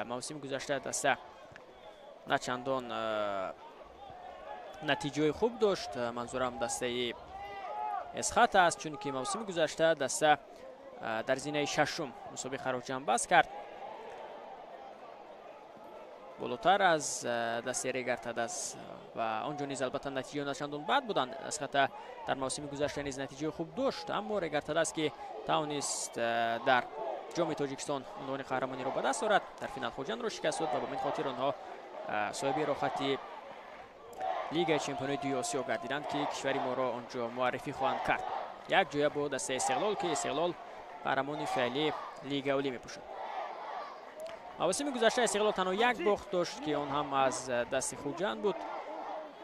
موسم گذشته دسته نه چندان نتیجه خوب داشت. منظورم دسته اسخات است، چون که موسم گذشته دسته در زینه ششم مسابقه را جنببست کرد، بالاتر از دسته ریگارتاداس و آنجا نیز البته نتیجه نه چندان بد بودند. اسخات در موسم گذشته نیز نتیجه خوب داشت، اما ریگارتاداس که توانست در جام تاجیکستان عنوان قهرمانی را به دست آورد، در فینال خوجند را شکست داد و به این خاطر آنها صاحب راحتی لیگ چمپیونای دوی آسیا گردیدند که کشوری ما را آنجا معرفی خواهند کرد. یک جایه با دسته استقلال که استقلال قهرمانی فعلی لیگ اولی میپوشد. موسم گذشته استقلال تنها یک باخت داشت که آن هم از دست خوجند بود.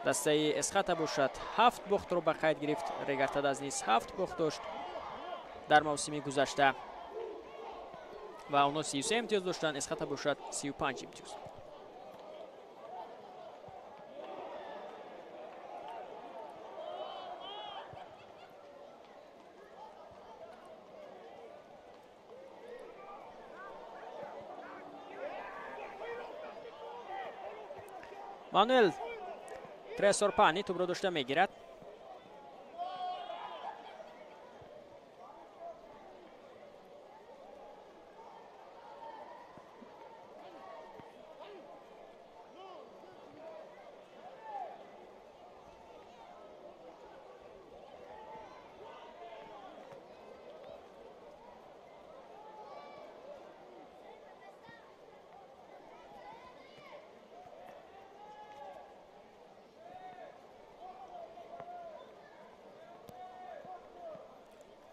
دسته اسخات باشد 7 باخت رو به قید گرفت. ریگارتاداس نیز 7 باخت داشت در موسم گذشته و آنها 33 امتیاز داشتند. اسخات باشد 35 امتیاز. مانوئل ترسورپانی توپ را داشته میگیرد.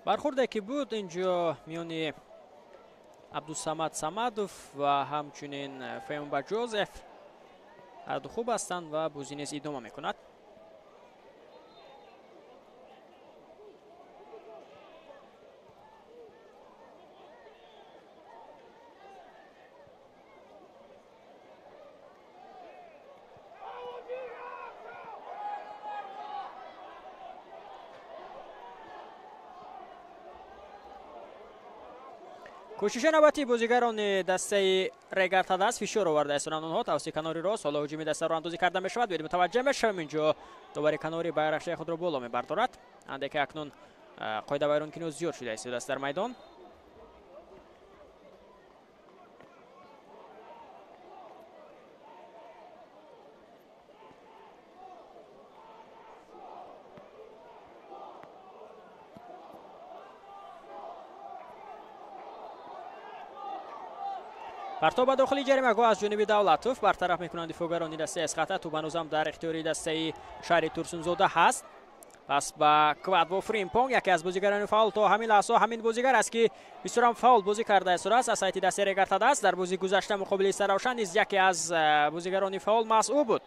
برخورده که بود اینجا میان عبدالصمد صمدوف و همچنین فیمبا جوزف هر دو خوب هستند و بازی نیز ادامه میکند. کوشش نوبتی بازیگران دسته ریگارتاداس فشار آورده است آنها توسط کناری راست. حالا هجوم دسته رو اندازی کرده میشود. باید متوجه بشویم اینجا دوباره کناری بیرقچه خود را بالا میبردارد. انده که اکنون قاعده ویران کنی زیاد شده است دست در میدان. پرتاب داخل جریمه‌گاه از جانب دولتوف برطرف میکنند دفاعگران دسته اسخات. توپ هنوزم در اختیار دسته شهری تورسونزاده هست. پس با کوادو فریمپونگ یکی از بازیگران فاول تا همین لحظه همین بازیگر است که بسیار فاول بازی کرده است. از سایت دسته ریگارتاداس در بازی گذشته مقابل سراوشن نیز یکی از بازیگران فاول مسئول بود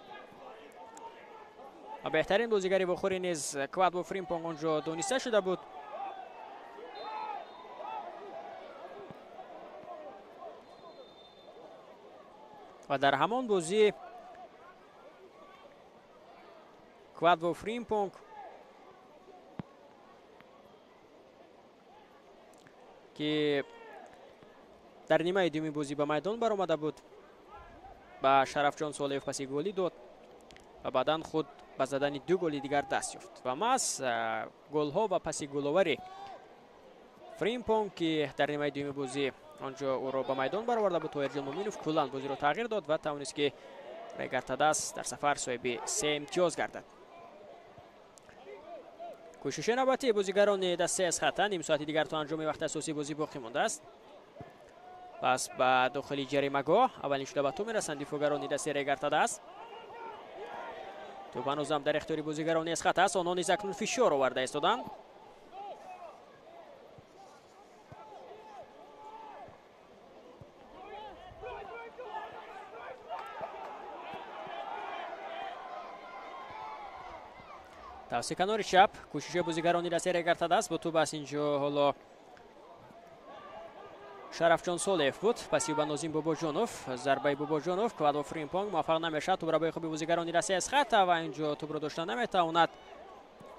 و بهترین بازیگری بخوری نیز کوادو فریمپونگ اونجا دونسته شده بود. و در همان بازی کوادو فریمپونگ که در نیمه دوم بازی به میدان برآمده بود با شرفجان سولف پاسی گلی داد و بعدا خود به زدن 2 گل دیگر دست یافت و ماس گل ها و پاسی گل‌آوری فریمپونگ که در نیمه دوم بازی آنجا او را به میدان برآورده بود، تویرجان مومینوف کلاً بازی را تغییر داد و توانست که ریگارتاداس در سفر صاحب 3 امتیاز گردد. کوشش نوبتی بازیگران دسته اسخطا نیم ساعتی دیگر تا انجام وقت اساسی بازی باقی مانده است. پس به داخل جریمه‌گاه اولین شده به تو میرسند دفاعگران دسته ریگارتاداس. توپ هنوزم در اختیار بازیگران اسخطا است. آنها نیز اکنون فشار آورده ایستادند. توسط کنار چپ کوشش بازیگران دسته ریگارتاداس با توپ است. اینجا حالا شرفجان سولف بود، پسی به نازیم باباجانوف، ضربه باباجانوف کوادو فریمپونگ موفق نمیشه. توپ را به خوبی بازیگران دسته اسخطا و اینجا توپ را داشتن نمیتواند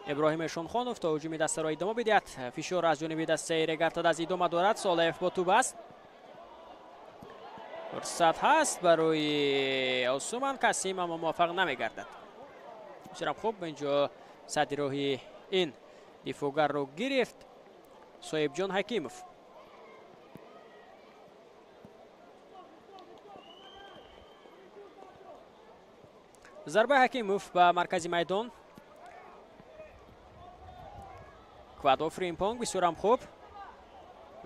ابراهیم شونخانوف تا هجوم دسته را ادامه بدهد. فشار از جانب دسته ریگارتاداس ادامه دارد. سولف با توپ است، فرصت هست برای اوسومان کاسیم اما موفق نمیگردد. بسیار خوب اینجا صد راهی این دفاعگر رو گرفت صاحب جان حکیموف. ضربه حکیموف به مرکزی میدان. کوادو فریمپونگ بسیار خوب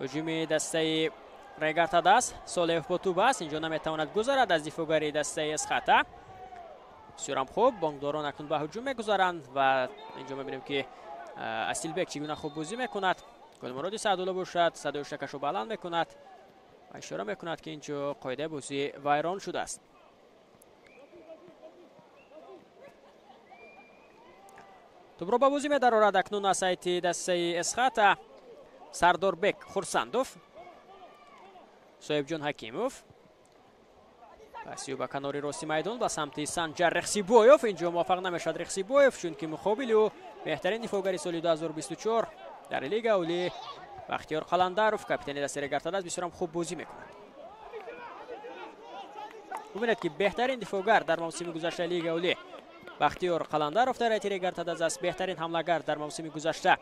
هجوم دسته ریگارتاداس. سولف با توپ است، اینجا نمیتواند گذرد از دفاعگر دسته اسخطا. بسیار خوب بانکداران اکنون به هجوم میگذارند و اینجا میبینیم که استیلبک چگونه خوب بازی میکند. گلمراد سعدالله باشد، صدای شکش رو بلند میکند و اشاره میکند که اینجا قاعده بازی ویران شده است. توپ را به بازی می‌دارد اکنون از سایت دسته اسخطا سردار بک خورسندوف، صاحب جان حکیموف، پسی به کنار راستی میدان به سمت سنجر رخسیبویوف. اینجا موفق نمیشد رخسیبویوف چون که مقابل او بهترین دفاعگر سال 2024 در لیگ اولی بختیار قلندروف کاپیتان دسته ریگارتاداس بسیار خوب بازی میکند. ببینید که بهترین دفاعگر در موسم گذشته لیگ اولی بختیار قلندروف در ایت ریگارتاداس است. بهترین حمله‌گر در موسم گذشته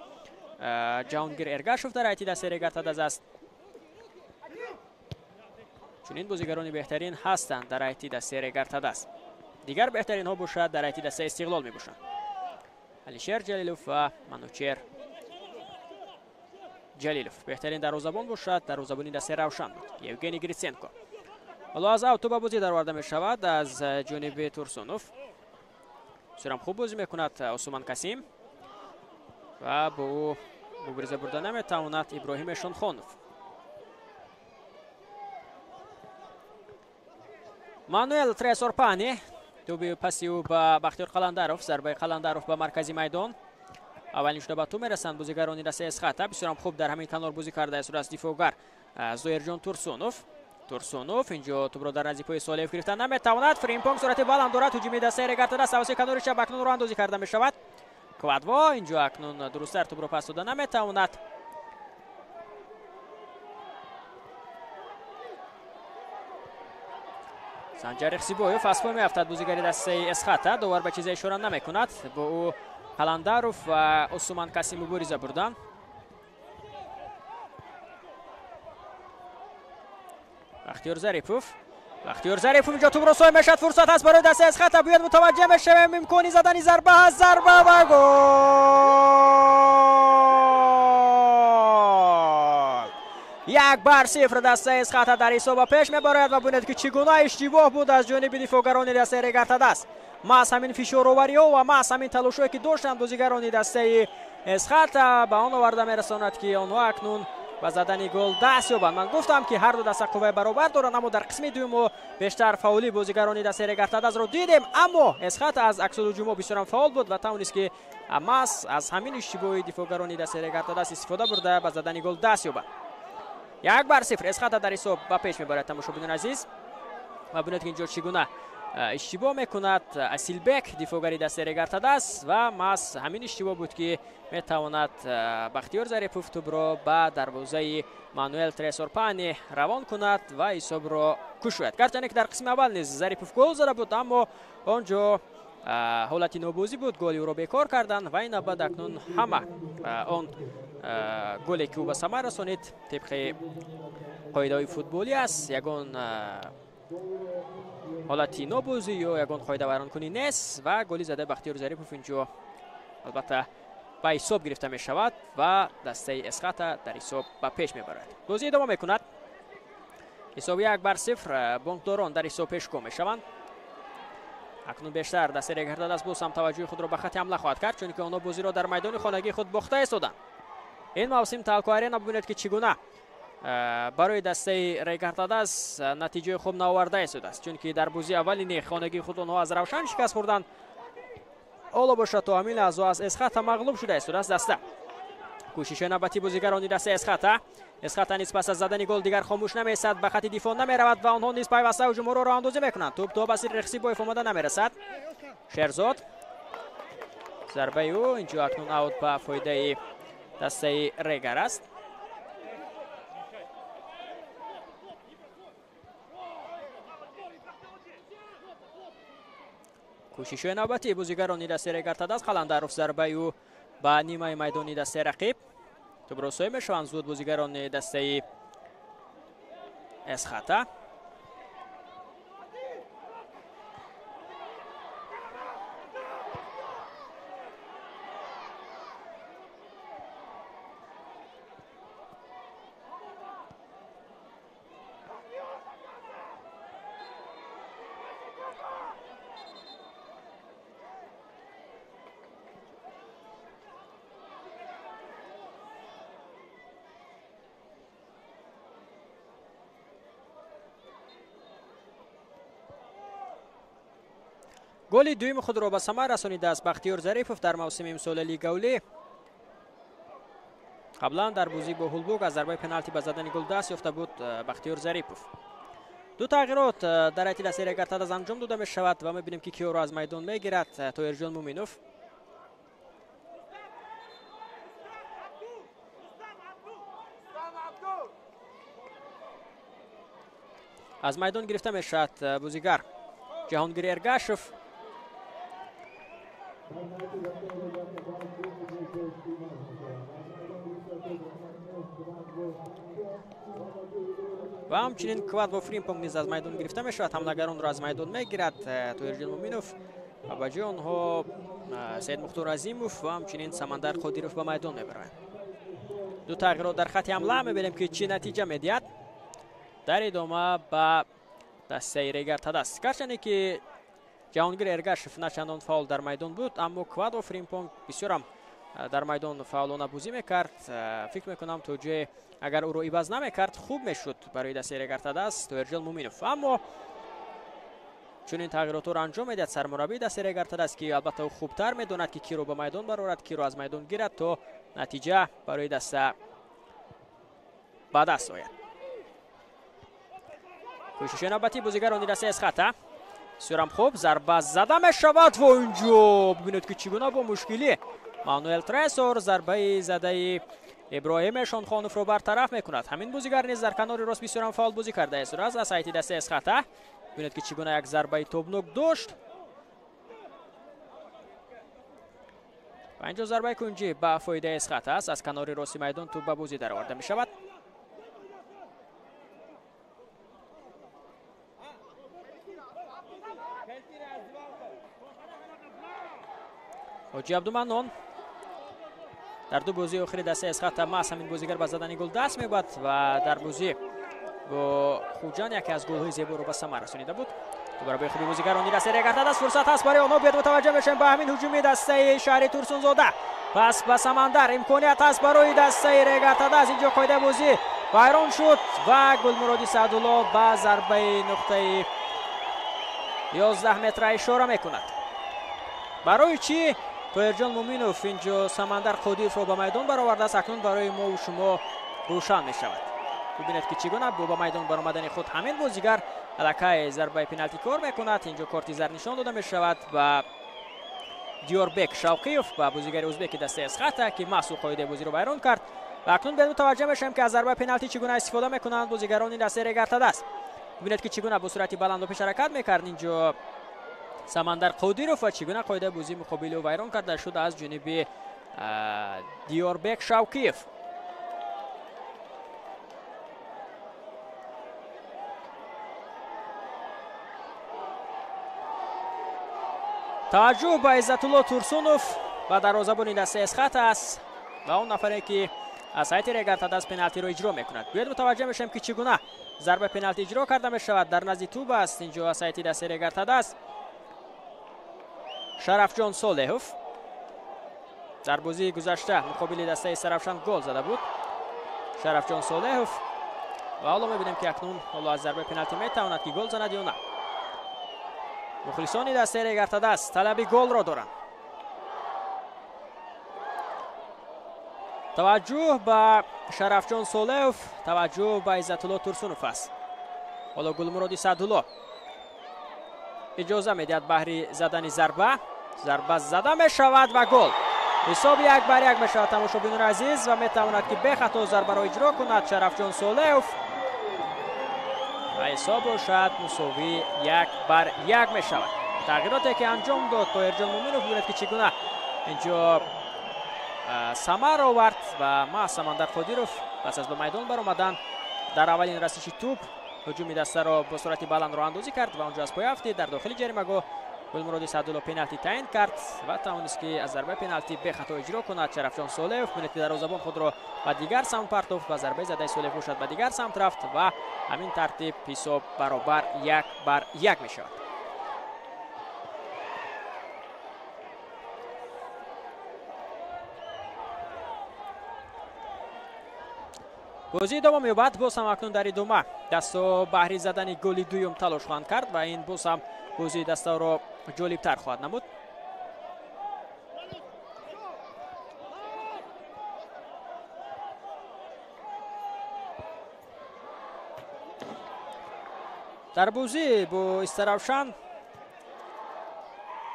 جهانگیر ارگاشوف در ایت دسته ریگارتاداس است. چون این بازیگران بهترین هستند در ایت دسته ریگارتاداس. دیگر بهترین ها باشد در ایت دسته استقلال می باشند. علیشیر جلیلوف و منوچهر جلیلوف بهترین دروازه‌بان باشد. دروازه‌بانی دسته روشن بود یوگنی گریتسنکو. حالا از اوتو به بازی درآورده می شود از جانب تورسونوف. بسیار خوب بازی میکند اوسومان کاسیم و با او مبارزه برده نمیتواند ابراهیم شونخانوف. مانوئل ترسورپانی توپ پسی او به بختیار قلندروف. ضربه قلندروف به مرکزی میدان. اولین شده به تو میرسند بازیگران دسته اسخطا. بسیار خوب در همین کنار بازی کرده است از دفاعگر زویرجان تورسونوف. اینجا توپ را در نزدیک پای سولف گرفتن نمیتواند. فریمپونگ سرعت بالند دارد. هجوم دسته ریگارتاداس توسط کنار چپ اکنون راه اندازی کرده میشود. کوادو اینجا اکنون درست‌تر توپ را پس دادن نمیتواند. سنجر رخسیبویوف از پا میافتد بازیگر دسته اسخطا. داور به چیزی اشاره نمیکند. با او قلندروف و اوسومان کاسیم مبارزه بردند. بختیار ظریفوف اینجا توپ را صاحب میشد. فرصت هست برای دسته اسخطا بیاد متوجه میشویم. امکانی زدن ضربه هست. ضربه و گل. 1-0 دسته اسخطا در حساب پیش میبرد و ببینید که چگونه اشتباه بود از جانب دفاعگران دسته ریگارتاداس. محض همین فشارآوری‌ها و محض همین تلاش‌هایی که داشتند بازیگران دسته اسخطا به آن آورده میرساند که آنها اکنون و زدن گل دست یابند. من گفتم که هر دو دسته قوه برابر دارند اما در قسم دوم بیشتر فاولی بازیگران دسته ریگارتاداس رو دیدیم اما اسخطا از عکس الهجوم بسیار فعال بود و توانست که ماس از همین اشتباه دفاعگران دسته ریگارتاداس استفاده برده و زدن گل دست یابد. 1-0 اسخطا در حساب به پیش میبرد. تماشاگران عزیز و ببینید که اینجا چگونه اشتباه میکند اسیلبک دفاعگری دسته رگرتداست و محض همین اشتباه بود که میتواند بختیار ظریفوف توپ را به دروازه مانوئل ترسورپانی روان کند و حساب را کشوید. گرچه که در قسم اول نیز ظریفوف گل زده بود اما آنجا حالتی نوبازی بود، گلی او را بیکار کردند و این بعد اکنون همه آن گلی که او به ثمر رسانید طبق قاعده فوتبالی است، یگان حالتی نوبازی یا یگان قاعده ویران کنی نیست و گلی زده بختیار ظریفوف اینجا البته به حساب گرفته می شود و دسته اسقاط در حساب به پیش می برد. بازی ادامه می کند. حساب 1-0 بانکداران در حساب پیشگام می شوند. اکنون بیشتر دسته رگرتداست باز هم توجه خود را به خط حمله خواهد کرد چون که آنها بازی را در میدان خانگی خود باخته ایستادند. این موسم تالکو آرینا ببینید که چگونه برای دسته رگرتداست نتیجه خوب نآورده ایستاده است چون که در بازی اولین خانگی خود آنها از روشن شکست خوردند. حالا باشه تا همین از اسقاط مغلوب شده ایستاده است. دسته کوشش نوبتی بازیگران دسته اسقاط نیز پس از زدن گل دیگر خاموش نمی‌ایستد، به خط دفاع نمی‌رود و آنها نیز پیوسته هجوم را راه اندازی می‌کنند. توپ تا بسیر رخصی با افاماده نمی‌رسد. شهرزاد ضربه او اینجا اکنون اوت به فایده دسته ریگر است. کوشش نوبتی بازیگران دسته رگرتداست. قلندروف ضربه او به نیمه میدانی دسته رقیب. توپ را سوی میشوند زود بازیگران دسته اسقاط. گل دوم خود را به ثمر رسانیده است بختیار ظریفوف در موسم امسال لیگ اول. قبلا در بازی با هولبورگ از ضربه پنالتی به زدن گل دست یافته بود بختیار ظریفوف. دو تغییرات در حیاتی دسته رگرتداست انجام داده می شود و می بینیم که کیو را از میدان میگیرد. طاهرجان مومینوف از میدان گرفته می شود بازیگر جهانگیر ارگاشف. و همچنین کواد و فریمپونگ نیز از میدان گرفته می شود. حملگران را از میدان می گیرد طاهرجان مومینوف و به جای آنها سید مختار عظیموف و همچنین سمندر قادیروف به میدان می برند. دو تغییرات در خط حمله می بینیم که چی نتیجه می دهد. در ادامه به دسته رگرتداست گرچه که جهانگیر ارگاشف نه چندان فاول در میدان بود اما کواد و فریمپونگ بسیار هم در میدان فاولانه بازی میکرد. فکر میکنم توجه اگر او رو عوض نمیکرد خوب میشد برای دسته رگرتداست طاهرجان مومینوف. اما چون این تغییرات را انجام میدهد سرمربی دسته رگرتداست که البته او خوبتر میداند که کی رو به میدان برآورد کی رو از میدان گیرد تا نتیجه برای دسته به دست آید. کوشش نوبتی بازیگران دسته اسقاط بسیار خوب ضربه زده می شود و اینجا ببینید که چگونه با مشکلی مانوئل ترسور ضربه زده ابراهیم شانخانوف رو برطرف میکند. همین بازیگر نیز در کنار راست بسیار هم فعال بازی کرده است. از حیاتی دسته اسقاط ببینید که چگونه یک ضربه توبناک داشت و اینجا ضربه کنجی به فایده اسقاط است. از کنار راست میدان توپ به بازی در آورده می شود. حاجی عبدالمنان در دو بازی آخری دسته اسقاط محض همین بازیگر به زدن گل دست می‌برد و در بازی با خوجان یکی از گل‌های زیبا رو به ثمر رسانیده بود. دوباره به خوبی بازیگران دسته رگرتداست فرصت هست برای آنها بیاد متوجه بشن به همین هجومی دسته شهری تورسونزاده. پس به سمندر امکانیت هست برای دسته رگرتداست. اینجا قاعده بازی ویران شد و گلمرادی سعدالله به ضربه نقطه 11 متر اشاره میکند. برای چی طاهرجان مومینوف اینجا سمندر قادیروف رو به میدان برآورده است. اکنون برای ما و شما روشن می شود. ببینید که چگونه با میدان برآمدن خود همین بازیگر алакай зарбаи пенальти кор мекунад. Инҷо корти зар нишон дода мешавад ба Диёрбек Шавқиев ба бозигари узбеки дастаи аз хата ки маҳсул қоидаи бозиро вайрон кард. ва акнун бед мутаваҷҷеҳ мешавем ки аз зарбаи пеналти чӣ гуна истифода мекунанд бозигарони дастаи Регартадаст. бибинед ки чӣ гуна бо суръати баланду пеш ҳаракат мекард инҷо Самандар Қодиров ва чӣ гуна қоидаи бозии муқобилиро вайрон карда шуд аз ҷониби Диёрбек Шавқиев. таваҷҷӯҳ ба Иззатулло Турсунов ва дарвозабони дастаи аз хат аст ва он нафаре ки аз сайти Регартадаст пеналтиро иҷро мекунад. бояд мутаваҷҷеҳ мешавем ки чӣ гуна зарба пеналти иҷро карда мешавад. дар назди туб аст инҷо аз сайти дастаи Регартадаст Шарафҷон Солеҳов дар бозии гузашта муқобили дастаи Сарафшан гол зада буд. Шарафҷон Солеҳов ва ҳоло мебинем ки акнун ҳоло аз зарбаи пеналти метавонад ки гол занад ё на. мухлисони дастаи Регартадаст талаби голро доранд. таваҷҷӯҳ ба Шарафҷон Солеҳов, таваҷҷӯҳ ба Иззатулло Турсунов аст. ҳоло Гулмуроди Садулло иҷоза медиҳад баҳри задани зарба зада мешавад ва гол. ҳисоби 1-1 мешавад тамошобинони азиз ва метавонад ки бехато зарбаро иҷро кунад Шарафҷон Солеҳов ва ҳисоб бошад мусовӣ 1-1 мешавад. тағйироте ки анҷом дод Тоҳирҷон Муъминов бинед ки чӣ гуна инҷо самар овард ва маҳз Самандар Қодиров пас аз ба майдон баромадан дар аввалин расиши туп ҳуҷуми дастаро бо суръати баланд роҳандозӣ кард ва онҷо аз пой афтид. дар дохили ҷаримагоҳ Гулмуроди Садулло пеналти таъин кард ва тавонист ки аз зарбаи пеналти бехато иҷро кунад. Шарафҷон Солеҳов бинед ки дарвозабон худро ба дигар самт партофт ва зарбаи задаи Солеҳов бошад ба дигар самт рафт ва ҳамин тартиб ҳисоб баробар 1-1 мешавад. бозии давом ёбад. боз ҳам акнун дар идома дастҳо баҳри задани голи дуюм талош хоҳанд кард ва ин боз ҳам бозии дастаҳоро ҷолибтар хоҳад намуд. дар бозӣ бо Истаравшан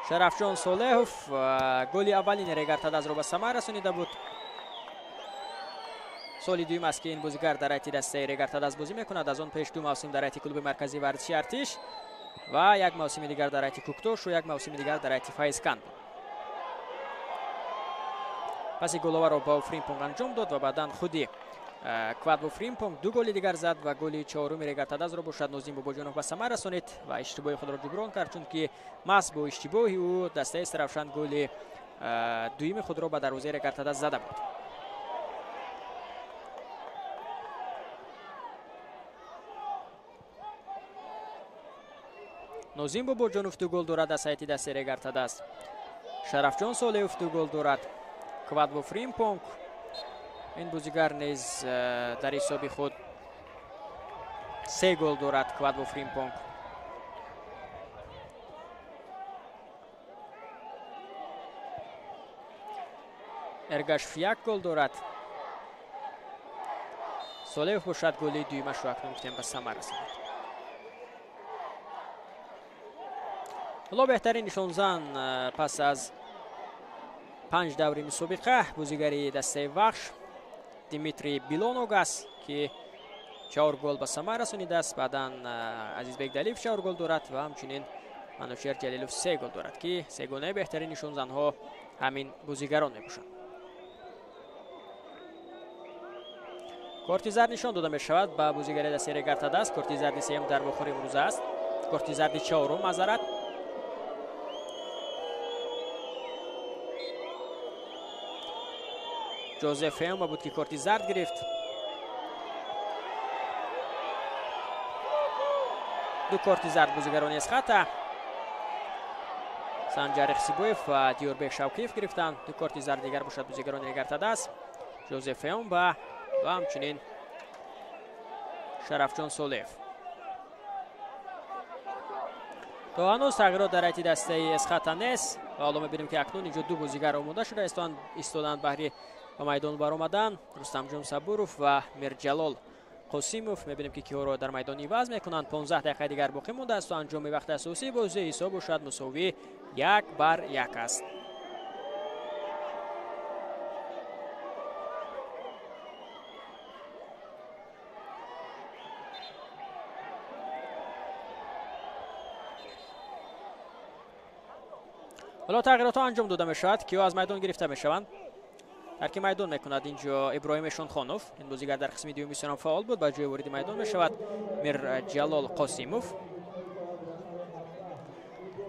Шарафҷон Солеҳов голи аввалини Регартадазро ба самар расонида буд. соли дуюм аст ки ин бозигар дар айти дастаи Регартадаз бозӣ мекунад. аз он пеш ду мавсим дар айти клуби марказии варзиши Артиш ва як мавсими дигар дар айти Куктош ва як мавсими дигар дар айти Файзканд. паси головаро ба Фримпонг анҷом дод ва баъдан худи Квадво Фримпонг ду голи дигар зад ва голи чаҳоруми Регартадазро бошад Нозим Бобоҷонов ба самар расонид ва иштибоҳи худро ҷуброн кард, чунки маҳз бо иштибоҳи ӯ дастаи Сарафшан голи дуюми худро ба дарвозаи Регартадаз зада буд. Нозим Бобоҷонов ду гол дорад аз сайти дастаи Регартадаз. Шарафҷон Солеҳов ду гол дорад. Квадво Фримпонг ин бозигар низ дар ҳисоби худ 3 гол дорад. Квадво Фримпонг Эргашев 1 гол дорад. Солеҳов бошад голи дуюмашро акнун гуфтем ба самар расонид. ҳоло беҳтарин нишонзан пас аз 5 даври мусобиқа бозигари дастаи Вахш Димитрий Билоног аст ки 4 гол ба самар расонидааст. баъдан Азизбек Далиев 4 гол дорад ва ҳамчунин Манушер Ҷалилов 3 гол дорад ки сегонаи беҳтарин нишонзанҳо ҳамин бозигарон мебошанд. корти зард нишон дода мешавад ба бозигари дастаи Регартадаз. корти зарди сеюм дар вохори имрӯза аст. корти зарди чаҳорум мазарат. Ҷозеф Феюма буд ки корти зард гирифт. ду корти зард бозигарони аз хата Санҷар Ихсибоев ва Диёрбек Шавқиев гирифтанд. ду корти зард дигар бошад бозигарони Регартадаз Ҷозеф Феюма ва ҳамчунин Шарафҷон Солеҳов. то ҳанӯз тағйирот дар айти дастаи аз хата нест ва ҳоло мебинем ки акнун инҷо ду бозигар омода шуда истоданд баҳри ба майдон баромадан Рустамҷон Сабуров ва Мирҷалол قاسیموف. میبینیم که کیها رو در میدان عوض میکنند. 15 دقیقه دیگر باقی مونده است تا انجام وقت اساسی بازی. حساب شد مساوی 1-1 است. حالا تغییرات انجام داده میشود. کیها از میدان گرفته میشوند. ترک میدان میکند اینجا ابراهیم شونخانوف، این بازیگر در قسم دوم بسیار فعال بود. با جای وارد میدان میشود میر جلال قاسیموف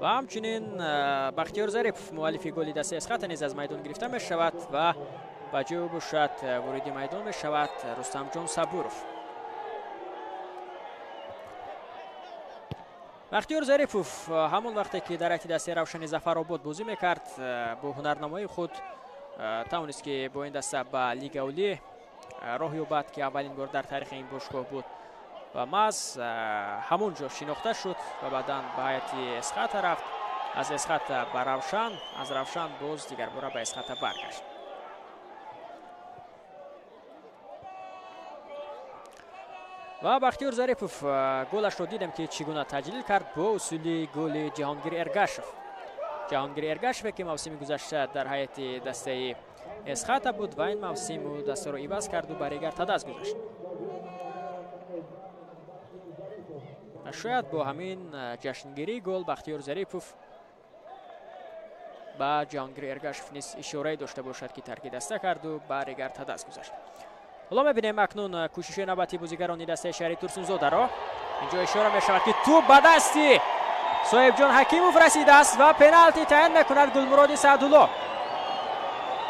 و همچنین بختیار ظریف مؤلف گل دست اسخط نیز از میدان گرفته میشود و با جای باشد وارد میدان میشود رستم جان صبوروف. بختیار ظریف همون وقتی که در دسته روشن ظفرآباد بازی میکرد با هنرنمای خود توانست که با این دسته به لیگ اولی راه یابد که اولین بار در تاریخ این باشگاه بود و محض همونجا شناخته شد و بعدا به هیئت اسخط رفت. از اسخط به روشن، از روشن باز دیگر باره به اسخط برگشت. و بختیار ظریف گلش رو دیدم که چگونه تجلیل کرد با اصول گل جهانگیر ارگاشف. جهانگیر ارگاشف که موسم گذشته در هیئت دسته اسخط بود و این موسم دسته رو عوض کرد و برای تداس گذاشت. شاید با همین جشنگیری گل بختیار ظریف با جهانگیر ارگاشف نیز اشاره داشته باشد که ترک دسته کرد و برای تداس گذاشت. حالا میبینیم اکنون کوشش نوبتی بازیگران دسته شهری ترسونزاده را. اینجا اشاره میشود که تو به دستی صاحب جان حکیموف رسیده است و پنالتی تعیین میکند گلمراد سعدالله.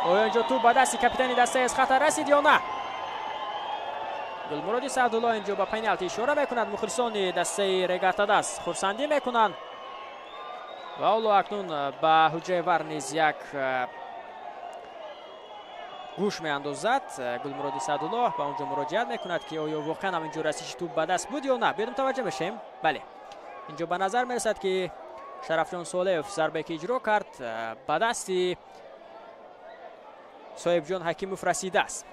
آیا اینجا تو به دستی کاپیتان دسته اسخط رسید یا نه؟ گلمراد سعدالله اینجا با پنالتی اشاره میکند. مخلصان دسته رگاتاداس خرسندی میکنند و حالا اکنون به حجره ور نیز یک گوش میاندازد. گلمراد سعدالله به اونجا مراجعت میکند که آیا واقعا هم اینجا رسیدش تو به دست بود یا نه. بیایم توجه بشیم. بله، اینجا به نظر میرسد که شرفجان صالح ضربه که اجرا کرد به دستی صاحب جان حکیموف رسیده است.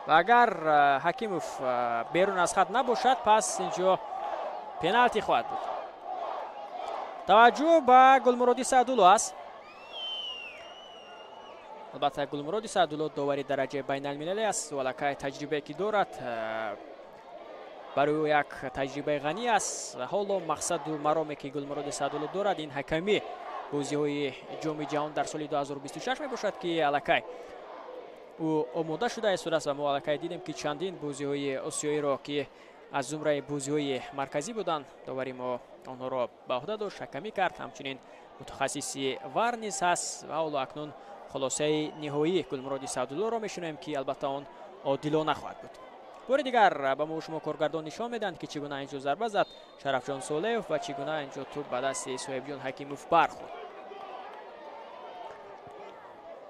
و اگر حکیموف بیرون از خط نباشد پس اینجا پنالتی خواهد بود. توجه به گلمراد سعدالله است. البته گلمراد سعدالله داوری درجه بین المللی است و لکه تجربه که دارد برای یک تجربه غنی است. حالا مقصد و مرامی که گلمراد سعدالله دارد این حکمی بازی های جام جهان در سال 2026 می باشد که الکه او آماده شده است و ما الکه دیدیم که چندین بازی های آسیایی را که از زمره بازی های مرکزی بودند داوری ما آنها را به عهده داشت، حکمی کرد. همچنین متخصصی ور نیز هست و حالا اکنون خلاصه نهایی گلمراد سعدالله را میشنویم که البته آن عادلانه خواهد بود. بار دیگر به ما شما کارگردان نشان میدن که چگونه اینجا ضربه زد شرفجان صالح و چگونه اینجا توپ به دست صاحب جان حکیموف برخورد.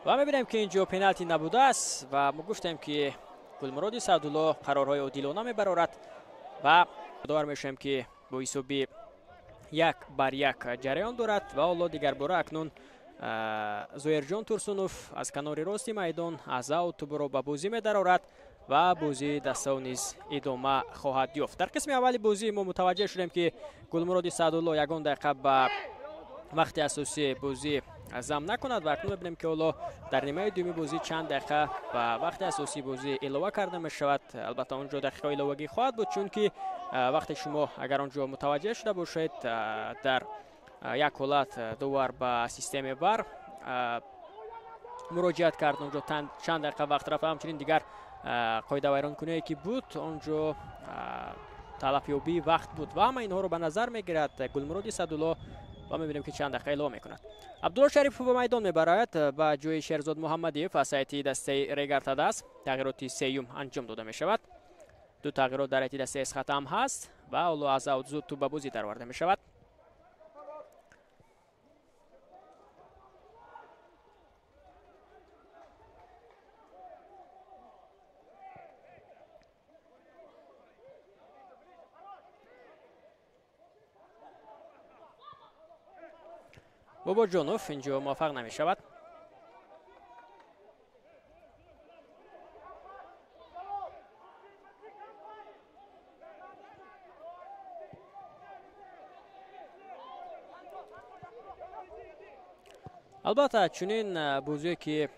و میبینیم که اینجا پنالتی نبوده است و ما گفتیم که گلمراد سعدالله قرارهای عادلانه میبرارد و داور میشیم که با حسابی 1-1 جریان دارد. و حالا دیگر باره اکنون زویرجان ترسونوف از کنار راست میدان از اوت برو به بازی میدرارد و بازی دسته نیز ادامه خواهد یافت. در قسم اول بازی ما متوجه شدیم که گلمراد سعدالله یگان دقیقه به وقت اساسی بازی زم نکند و اکنون ببینیم که حالا در نیمه دوم بازی چند دقیقه به وقت اساسی بازی علاوه کرده می شود. البته اونجا دقیقه علاوه‌ای خواهد بود چون که وقتی شما اگر اونجا متوجه شده باشید در یک حالت دوبار به سیستم ور مراجعت کرد اونجا چند دقیقه وقت رفت. همچنین دیگر قاعده ویران کنه که بود اونجا تلف یابی وقت بود و همه اینها رو به نظر میگیرد گلمراد سعدالله و میبینیم که چند دقیقه اعلام میکند. عبدالله شریف به میدان میبرد با جای شهرزاد محمدیف از هیئت دسته رگاتاداس. تغییرات سیوم انجام داده میشود. دو تغییرات در هیئت دسته اسخط هم هست و حالا از اوت زود تو به بازی درآورده میشود. بابا جانوف اینجا موفق نمی شود. البته چنین بازی که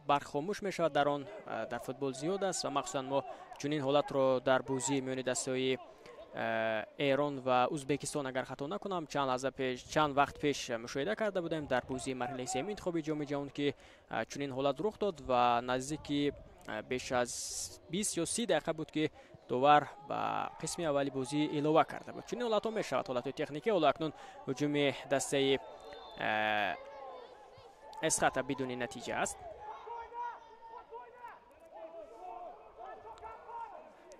برق خاموش می شود در آن در فوتبال زیاد است و مخصوصا ما چنین حالت رو در بازی میان دسته‌های ایران و ازبکستان اگر خطا نکنم چند وقت پیش مشاهده کرده بودیم در بازی مرحله سوم انتخابی جام جهانی که چنین حالت رخ داد و نزدیک بیش از 20 یا 30 دقیقه بود که داور با قسم اولی بازی علاوه کرده بود. چنین حالت ها می شود، حالت تکنیکی. حالا اکنون هجوم دسته اسخط بدون نتیجه است.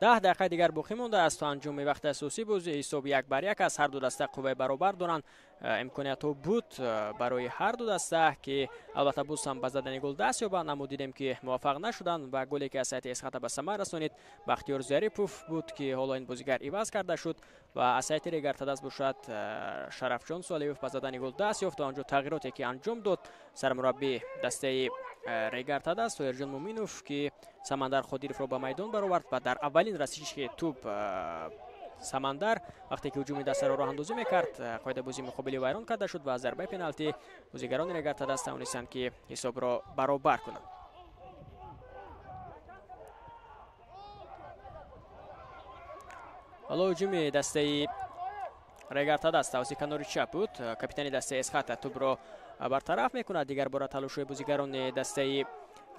10 دقیقه دیگر باقی مانده است تا انجام وقت اساسی بازی. حساب 1-1 است. هر دو دسته قوه برابر دارند. امکانیت ها بود برای هر دو دسته که البته باز هم به زدن گل دست یابند، اما دیدیم که موفق نشدند و گلی که از سایت اسخط به ثمر رسانید بختیار ظریفوف بود که حالا این بازیگر عوض کرده شد و از سایت رگرتدست باشد شرفجان سالیوف به زدن گل دست یافت و آنجا تغییراتی که انجام داد سرمربی دسته رگرتدست سویرجان مومینوف که سمندر خودیرف رو به میدان برآورد و در اولین رسیدگی توپ سمندر وقتی که هجوم دسته را راه اندازی میکرد قاعده بازی مقابل ویران کرده شد و از ضربه پنالتی بازیگران رگرتدست توانستند که حساب را برابر کنند. حالا هجوم دسته رگرتدست توسط کنار چپ بود. کاپیتان دسته اسخط توپ را برطرف میکند. دیگر بار تلاش بازیگران دسته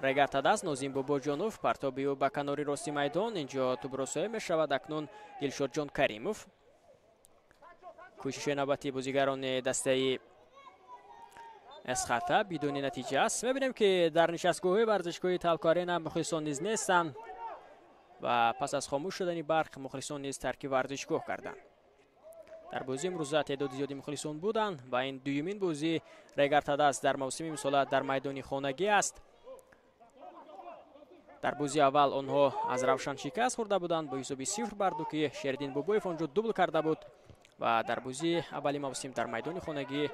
رگرتدست نازیم باباجانوف پرتابی و به کناری راستی میدان اینجا توپ را صاحب میشود. اکنون دلشاد جان کریموف. کوشش نوبتی بازیگران دسته اسخط بدون نتیجه است. میبینیم که در نشستگاه ورزشگاه تلکارین مخلصان نیز نیستند و پس از خاموش شدن برق مخلصان نیز ترک ورزشگاه کردند. در بازی امروز تعداد زیادی مخلصان بودند و این دومین بازی رگرتدست در موسم امسال در میدان خانگی است. در بازی اول آنها از روشن شکست خورده بودند با حساب 0-2 که شریدین بابایف آنجا دوبل کرده بود و در بازی اولی موسم در میدان خانگی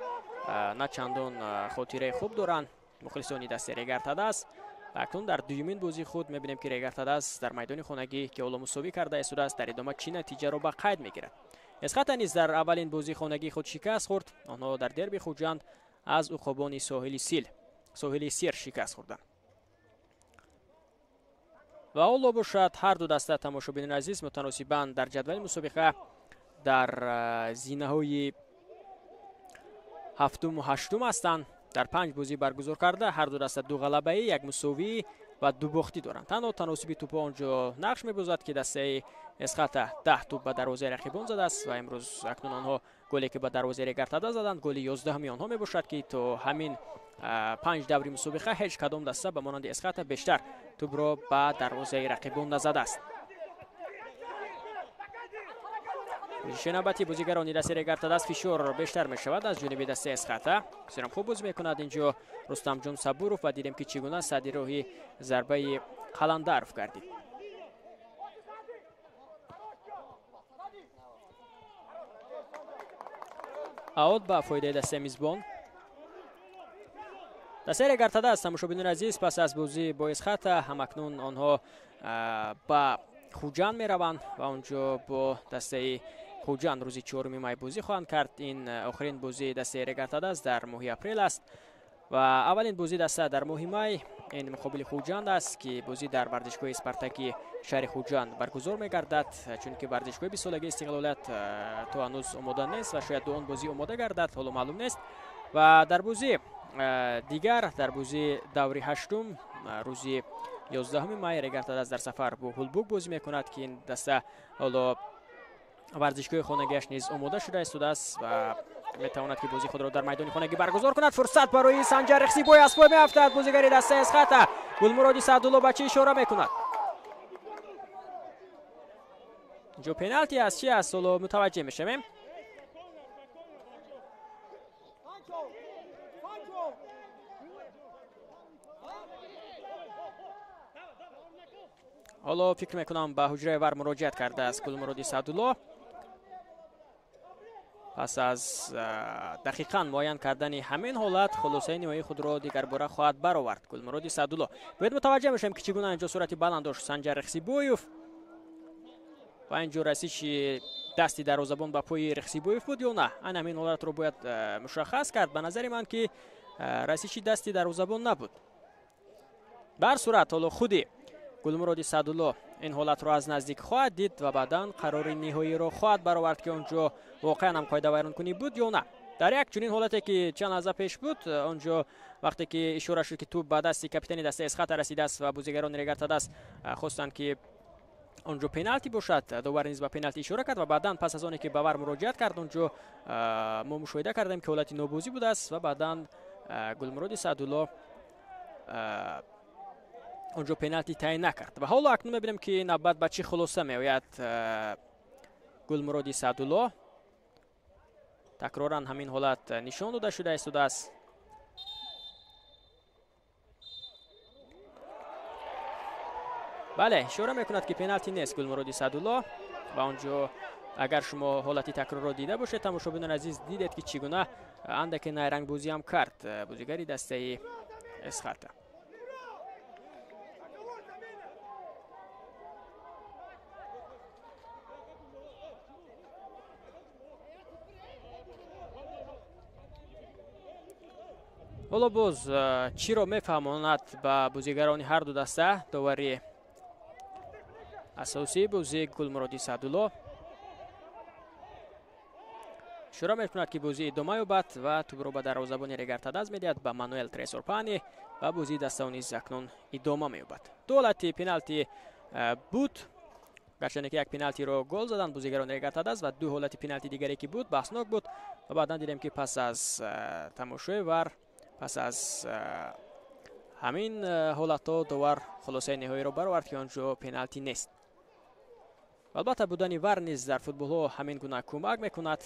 نه چندان خاطره خوب دارند مخلصان دسته رگرتدست. اکنون در دومین بازی خود میبینیم که رگرتدست در میدان خانگی که اول مساوی کرده است در ادامه چین نتیجه را به قید میگیرد. اسخط نیز در اولین بازی خانگی خود شکست خورد. آنها در دربی خوجند از عقابان ساحلی سیر شکست خوردند. و حالا باشد هر دو دسته تماشابینان عزیز متناسباً در جدول مسابقه در زینه های هفتم و هشتم هستند. در 5 بازی برگزار کرده هر دو دسته 2 غلبه، 1 مساوی و 2 باختی دارند. تنها تناسبی توپ آنجا نقش می‌بازد که دسته اسخط 10 توپ به دروازه رقیبان زده است و امروز اکنون آنها گلی که به دروازه رگرتدست زدند گل 11 آنها میباشد که تو همین 5 دوری مسابقه هیچ کدام دسته به مانند اسخط بیشتر توپ را به دروازه رقیبان نزده است. شنابتی بازیگران دسته رگرتدست فشار بیشتر می شود از جانب دسته اسخط. بسیار خوب بازی میکند اینجا رستم جان صبورов و دیدیم که چگونه صدی راهی ضربه قلندرف گردید. اوت به فایده دسته میزبان. دسته رگرتدست تماشابینان عزیز پس از بازی با اسخط همکنون آنها به خوجند می روند و آنجا با دسته خوجند روزی 4 می بازی خواهند کرد. این آخرین بازی دسته رگرتدست در ماه اپریل است و اولین بازی دسته در ماه می این مقابل خوجند است که بازی در ورزشگاه اسپارتاکی شهر خوجند برگزار می گردد چون که ورزشگاه 20 سالگی استقلالیت تا هنوز آماده نیست و شاید آن بازی آماده گردد، حالا معلوم نیست. و در بازی دیگر در بازی دوری هشتم روزی 11 می رگرتدست در سفر با هولبوک بازی میکند که این دسته حالا ورزشگاه خانگیش نیز آماده شده است و میتواند که بازی خود را در میدان خانگی برگزار کند. فرصت برای سنجر رخسیبوی از پای میافتد. بازیگر دسته اسخط گلمرادی سعدالله بچه اشاره میکند. جو پنالتی است چی است حالا متوجه میشیم. حالا فکر میکنم به حجره ور مراجعت کرده است گلمرادی سعدالله پس از دقیقاً معین کردن همین حالت خلاصه نهایی خود را دیگر باره خواهد برآورد گلمرادی سعدالله. باید متوجه میشیم که چگونه اینجا صورت بلند داشت سنجر رخسیبویف و اینجا رسیش دستی دروازه‌بان به پای رخسیبویف بود یا نه. همین حالت رو باید مشخص کرد. به نظر من که رسیشی دستی دروازه‌بان نبود. به هر صورت حالا خودی گلمراد سعدالله این حالت رو از نزدیک خواهد دید و بعداً قرار نهایی رو خواهد برآورد که اونجا واقعا هم قاعده ویرانکنی بود یا نه. در یک چنین حالتی که چند لحظه پیش بود اونجا وقتی که اشاره شد که توپ به دست کاپیتان دسته اسخط رسیده است و بازیگران رگرتا دست خواستند که اونجا پنالتی باشد، داور نیز به پنالتی اشاره کرد و بعداً پس از آنی که باور مراجعت کرد اونجا ما مشاهده کردیم که حالت نوبازی بوده است و بعداً گلمراد سعدالله اونجا پنالتی تعیین نکرد. و حالا اکنون میبینیم که نوبت به چه خلاصه میآید. گلمراد سعدالله تکرارا همین حالت نشان داده شده است. بله اشاره میکند که پنالتی نیست گلمراد سعدالله و اونجا اگر شما حالتی تکرار را دیده باشید تماشابینان عزیز دیدید که چگونه اندک نیرنگ بازی هم کرد بازیگری دسته اسخط. حالا باز چی را میفهماند به بازیگران هر دو دسته داوری اساسی بازی گلمراد سعدالله اشاره میکند که بازی ادامه یابد و توپ را به دروازه‌بان رگرتا دست میدهد به مانوئل ترسورپانی و بازی دسته نیز اکنون ادامه مییابد. دو حالت پنالتی بود، گرچه که یک پنالتی را گل زدند بازیگران رگرتا دست و دو حالت پنالتی دیگری که بود بحثناک بود و بعدا دیدیم که پس از تماشای ور پس از همین حالت‌ها داور خلاصه نهایی را برآورد که آنجا پنالتی نیست. البته بودن ور نیز در فوتبال ها همین گونه کمک میکند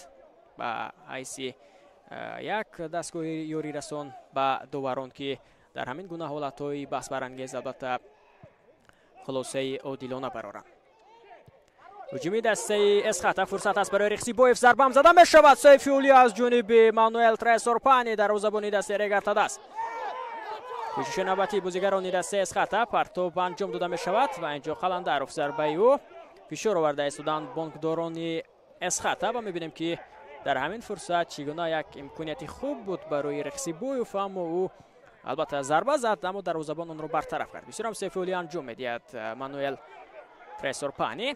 به حیث یک دستگاه یاری رسان به داوران که در همین گونه حالت‌های بحث برانگیز البته خلاصه عادلانه برآورند. هجومی دسته اسخط فرصت است برای رخسیبویف، ضربه هم زده میشود سیفیولی از جانب مانوئل ترسورپانی دروازه‌بان دسته رگرتا دست. کوشش نوبتی بازیگران دسته اسخط پرتاب انجام داده میشود و اینجا قلندرов ضربه او فشار آورده ایستادند بانکداران اسخط و میبینیم که در همین فرصت چگونه یک امکانیت خوب بود برای رخسیبویف اما او البته ضربه زد اما دروازه‌بان آن را برطرف کرد. بسیار هم سیفیولی انجام میدهد مانوئل ترسورپانی.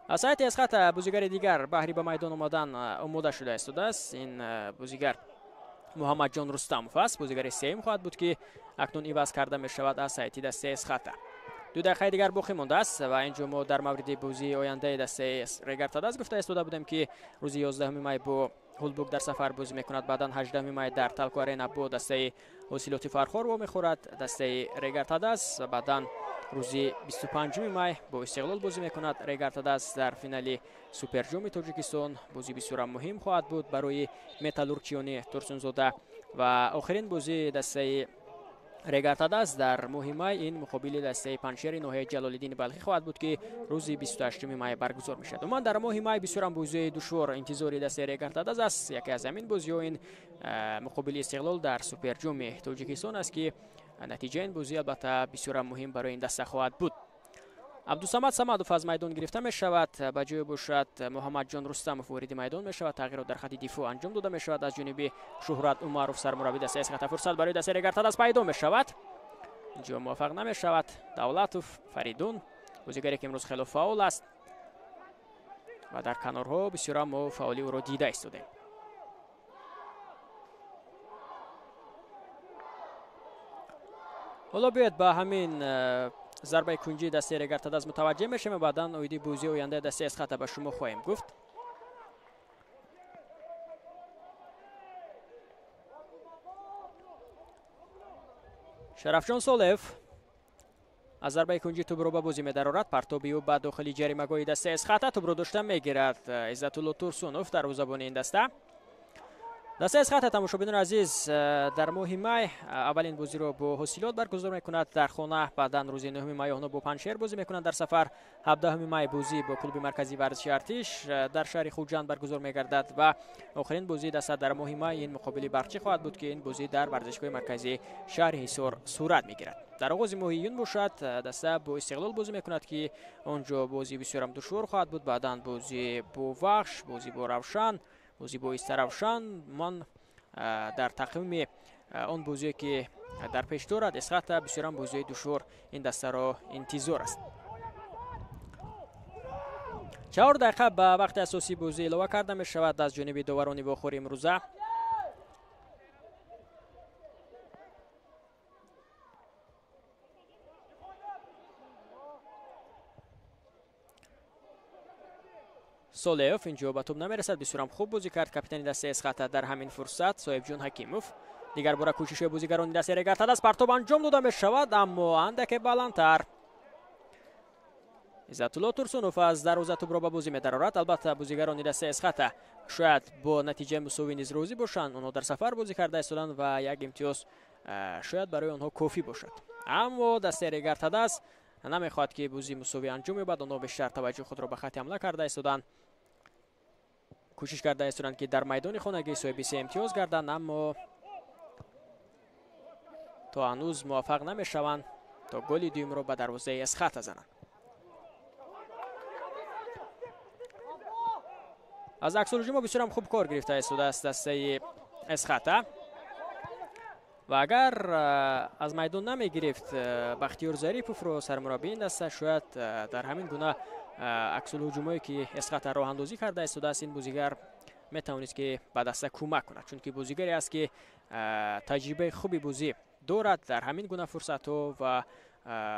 از سایت اسخط بازیگر دیگر بهری به میدان آمدن آماده شده است. این بازیگر محمد جان رستموف است، بازیگر سوم خواهد بود که اکنون عوض کرده می شود از سایت دسته اسخط. 2 دقیقه دیگر باقی مانده است و اینجا ما در مورد بازی آینده دسته رگرتا دست گفته ایستاده بودیم که روز 11 می با هولبوک در سفر بازی میکند، بعدا 18 می در تلکو آرینا با دسته اوسیلوتی فرخار و میخورد دسته رگرتا دست و بعدا روز 25 می با استقلال بازی میکند رگرتا دست در فینال سوپر جام تاجیکستان. بازی بسیار مهم خواهد بود برای متالورچیانی ترسونزاده و آخرین بازی دسته رگرتا دست در ماه می این مقابل دسته پنشیر ناحیه جلال‌الدین بلخی خواهد بود که روز 28 می برگزار میشد. من در ماه می بسیار بازی دشوار انتظار دسته رگرتا دست است. یکی از همین بازی این مقابل استقلال در سوپر جام تاجیکستان است که نتیجه این بازی البته بسیار مهم برای این دسته خواهد بود. عبدالصمد صمدوف از میدان گرفته می شود، به جای باشد محمد جان رستموف وارد میدان می شود. تغییرات در خط دفاع انجام داده می شود از جانب شهرت عمروف سرمربی دسته اسخط. فرصت برای دسته رگرتا دست پیدا می شود، اینجا موفق نمی شود دولتوف فریدون بازیگری که امروز خیلی فعال است و در کنارها بسیار ما فعالی او را دیده ایستادیم. حالا بیاید به همین ضربه کنجی دسته رگرتا دست متوجه میشیم و بعدا اویدی بازی آینده دسته اسخط به شما خواهیم گفت. شرفجان سولف از ضربه کنجی توپ رو به بازی می‌دارد، پرتابی او به داخل جریمه‌گاه دسته اسخط توپ رو داشته میگیرد عزت الله ترسونوف دروازه‌بان این دسته. دسته اسخط تماشابینان عزیز در ماه می اولین بازی را با حاصلات برگزار میکند در خانه، بعدا روز 9 می آنها با پنشیر بازی میکنند در سفر، 17 می بازی با کلوب مرکزی ورزشی ارتش در شهر خوجند برگزار میگردد و آخرین بازی دسته در ماه می این مقابل برچی خواهد بود که این بازی در ورزشگاه مرکزی شهر حصار صورت میگیرد. در آغاز ماه یون باشد دسته با استقلال بازی میکند که آنجا بازی بسیار دشوار خواهد بود، بعدا بازی با وحش، بازی با روشن، بازی با استروشن. من дар тақвими он бозие ки дар пеш дорад Эсхата бисёрам бозии душвор ин дастаро интизор аст. 4 дақиқа ба вақти асосии бозӣ илова карда мешавад аз ҷониби доварони вохӯри имрӯза. Солеев инҷо ба тӯб намерасад. Бисёрам хуб бозӣ кард капитани дастаи Эсхата дар ҳамин фурсат Соҳибҷон Ҳакимов. дигар бора кӯшишҳои бозигарони дастаи Регартадас партоб анҷом дода мешавад, аммо андаке баландтар. Иззатулло Турсунов аз дарвоза тӯбро ба бозӣ медарорад. Албатта бозигарони дастаи Эсхата шояд бо натиҷаи мусовӣ низ розӣ бошанд. онҳо дар сафар бозӣ карда истоданд ва як имтиёз шояд барои онҳо кофӣ бошад. Аммо дастаи Регартадас намехоҳад ки бозӣ мусовӣ анҷом ёбад. онҳо бештар таваҷҷӯҳ худро ба хатти ҳамла карда истоданд. кӯшиш карда истоданд ки дар майдони хонагӣ соҳиби 3 имтиёз гарданд, аммо то ҳанӯз муваффақ намешаванд то голи дуюмро ба дарвозаи Эсхата зананд. аз аксулҳуҷумо бисёрам хуб кор гирифта истодааст дастаи Эсхата ва агар аз майдон намегирифт Бахтиёр Зариповро сармураббии ин даста, шояд дар ҳамин гуна аксулҳуҷумое ки Эсхата роҳандозӣ карда истодааст ин бозигар метавонист ки ба даста кӯмак кунад, чунки бозигаре аст ки таҷрибаи хуби бозӣ дорад дар ҳамин гуна фурсатҳо ва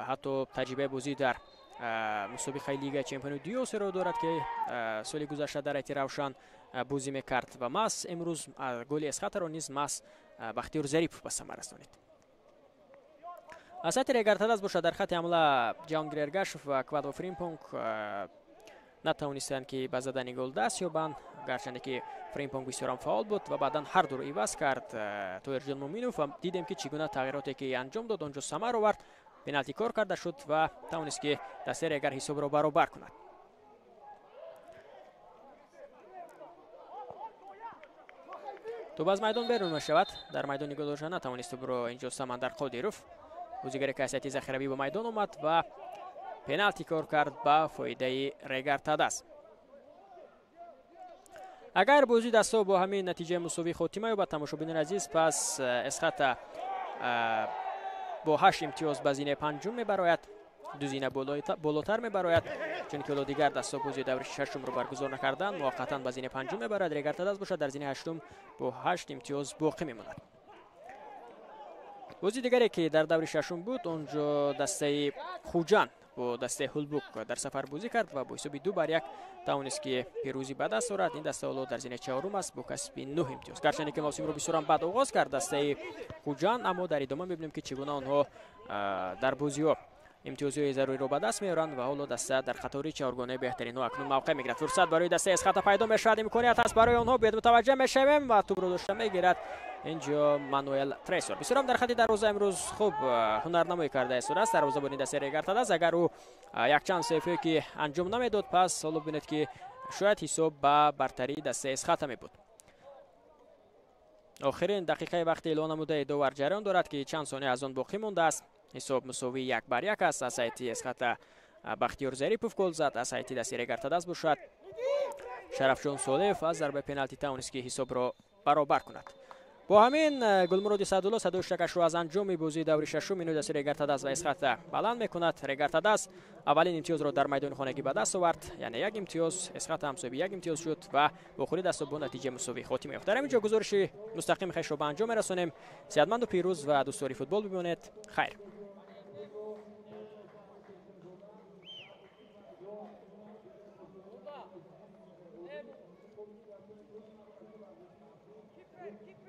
ҳатто таҷрибаи бозӣ дар мусобиқаи Лигаи Чемпиони Дуюи Осиёро дорад ки соли гузашта дар Айти Равшан бозӣ мекард ва маҳз имрӯз голи Эсхатаро низ маҳз Бахтиёр Зарипов ба самар расонид. аз сайти Регартадас бошад дар хатти ҳамла Ҷаҳонгир Эргашев ва Квадро Фримпонг натавонистанд ки ба задани гол даст ёбанд, гарчанде ки Фримпонг бисёрам фаъол буд ва баъдан ҳардуро иваз кард Тоҳирҷон Муъминов ва дидем ки чӣ гуна тағйироте ки анҷом дод онҷо самар овард. пеналти кор карда шуд ва тавонист ки дастаи Регар ҳисобро баробар кунад. тӯб аз майдон берун мешавад. дар майдони гузошта натавонист тӯбро инҷо Самандар Қодиров, бозигаре ки аз сайти захиравӣ ба майдон омад ва пеналти кор кард ба фоидаи Регартадас. агар бозӣ дастҳо бо ҳамин натиҷаи мусовӣ хотима ёбад, тамошобинони азиз, пас Эсхата бо 8 имтиёз ба зинаи панҷум мебарояд, ду зина болотар мебарояд, чунки ҳоло дигар дастҳо бозии даври шашумро баргузор накарданд. муваққатан ба зинаи панҷум мебарояд. Регартадас бошад дар зинаи ҳаштум бо 8 имтиёз боқӣ мемонад. бозии дигаре ки дар даври шашум буд, онҷо дастаи Хуҷанд бо дастаи Ҳулбук дар сафар бозӣ кард ва бо ҳисоби 2-1 тавонист ки пирӯзӣ ба даст орад. ин даста ҳоло дар зинаи чаҳорум аст бо касби 9 имтиёз. гарчанде ки мавсимро бисёрам бад оғоз кард дастаи Хуҷанд, аммо дар идома мебинем ки чӣ гуна онҳо дар бозиҳо имтиёзҳои заруриро ба даст меоранд ва ҳоло даста дар қатори чаҳоргонаи беҳтаринҳо акнун мавқеъ мегирад. фурсат барои дастаи Эсхата пайдо мешавад. имконият аст барои онҳо. бояд мутаваҷҷеҳ мешавем ва тӯбро дошта мегирад инҷо Мануэл Тресор. бисёрам дар хатти дарвоза имрӯз хуб ҳунарнамоӣ карда истодааст дарвозабони дастаи Регартадас. агар ӯ якчанд сеҳвҳое ки анҷом намедод, пас ҳоло бинед ки шояд ҳисоб ба бартарии дастаи Эсхата мебуд. охирин дақиқаи вақти эълон намудаи довар ҷараён дорад ки чанд сония аз он боқӣ мондааст. ҳисоб мусовӣ 1-1 аст. аз сайти Эсхата Бахтиёр Зарипов гол зад, аз сайти дастаи Регартадас бошад Шарафҷон Солеев аз зарбаи пеналти тавонист ки ҳисобро баробар кунад. бо ҳамин Гулмуроди Садулло садоиштакашро аз анҷоми бозии даври шашум минӯи дастаи Регартадас ва Эсхата баланд мекунад. Регартадас аввалин имтиёзро дар майдони хонагӣ ба даст овард, яъне 1 имтиёз. Эсхата ҳам соҳиби 1 имтиёз шуд ва охири дастҳо бо натиҷаи мусовӣ хотима ёфт. дар ҳамин ҷо гузориши мустақими хешро ба анҷом мерасонем. сеҳатманду пирӯз ва дӯстдори футбол бимонед. хайр. Keep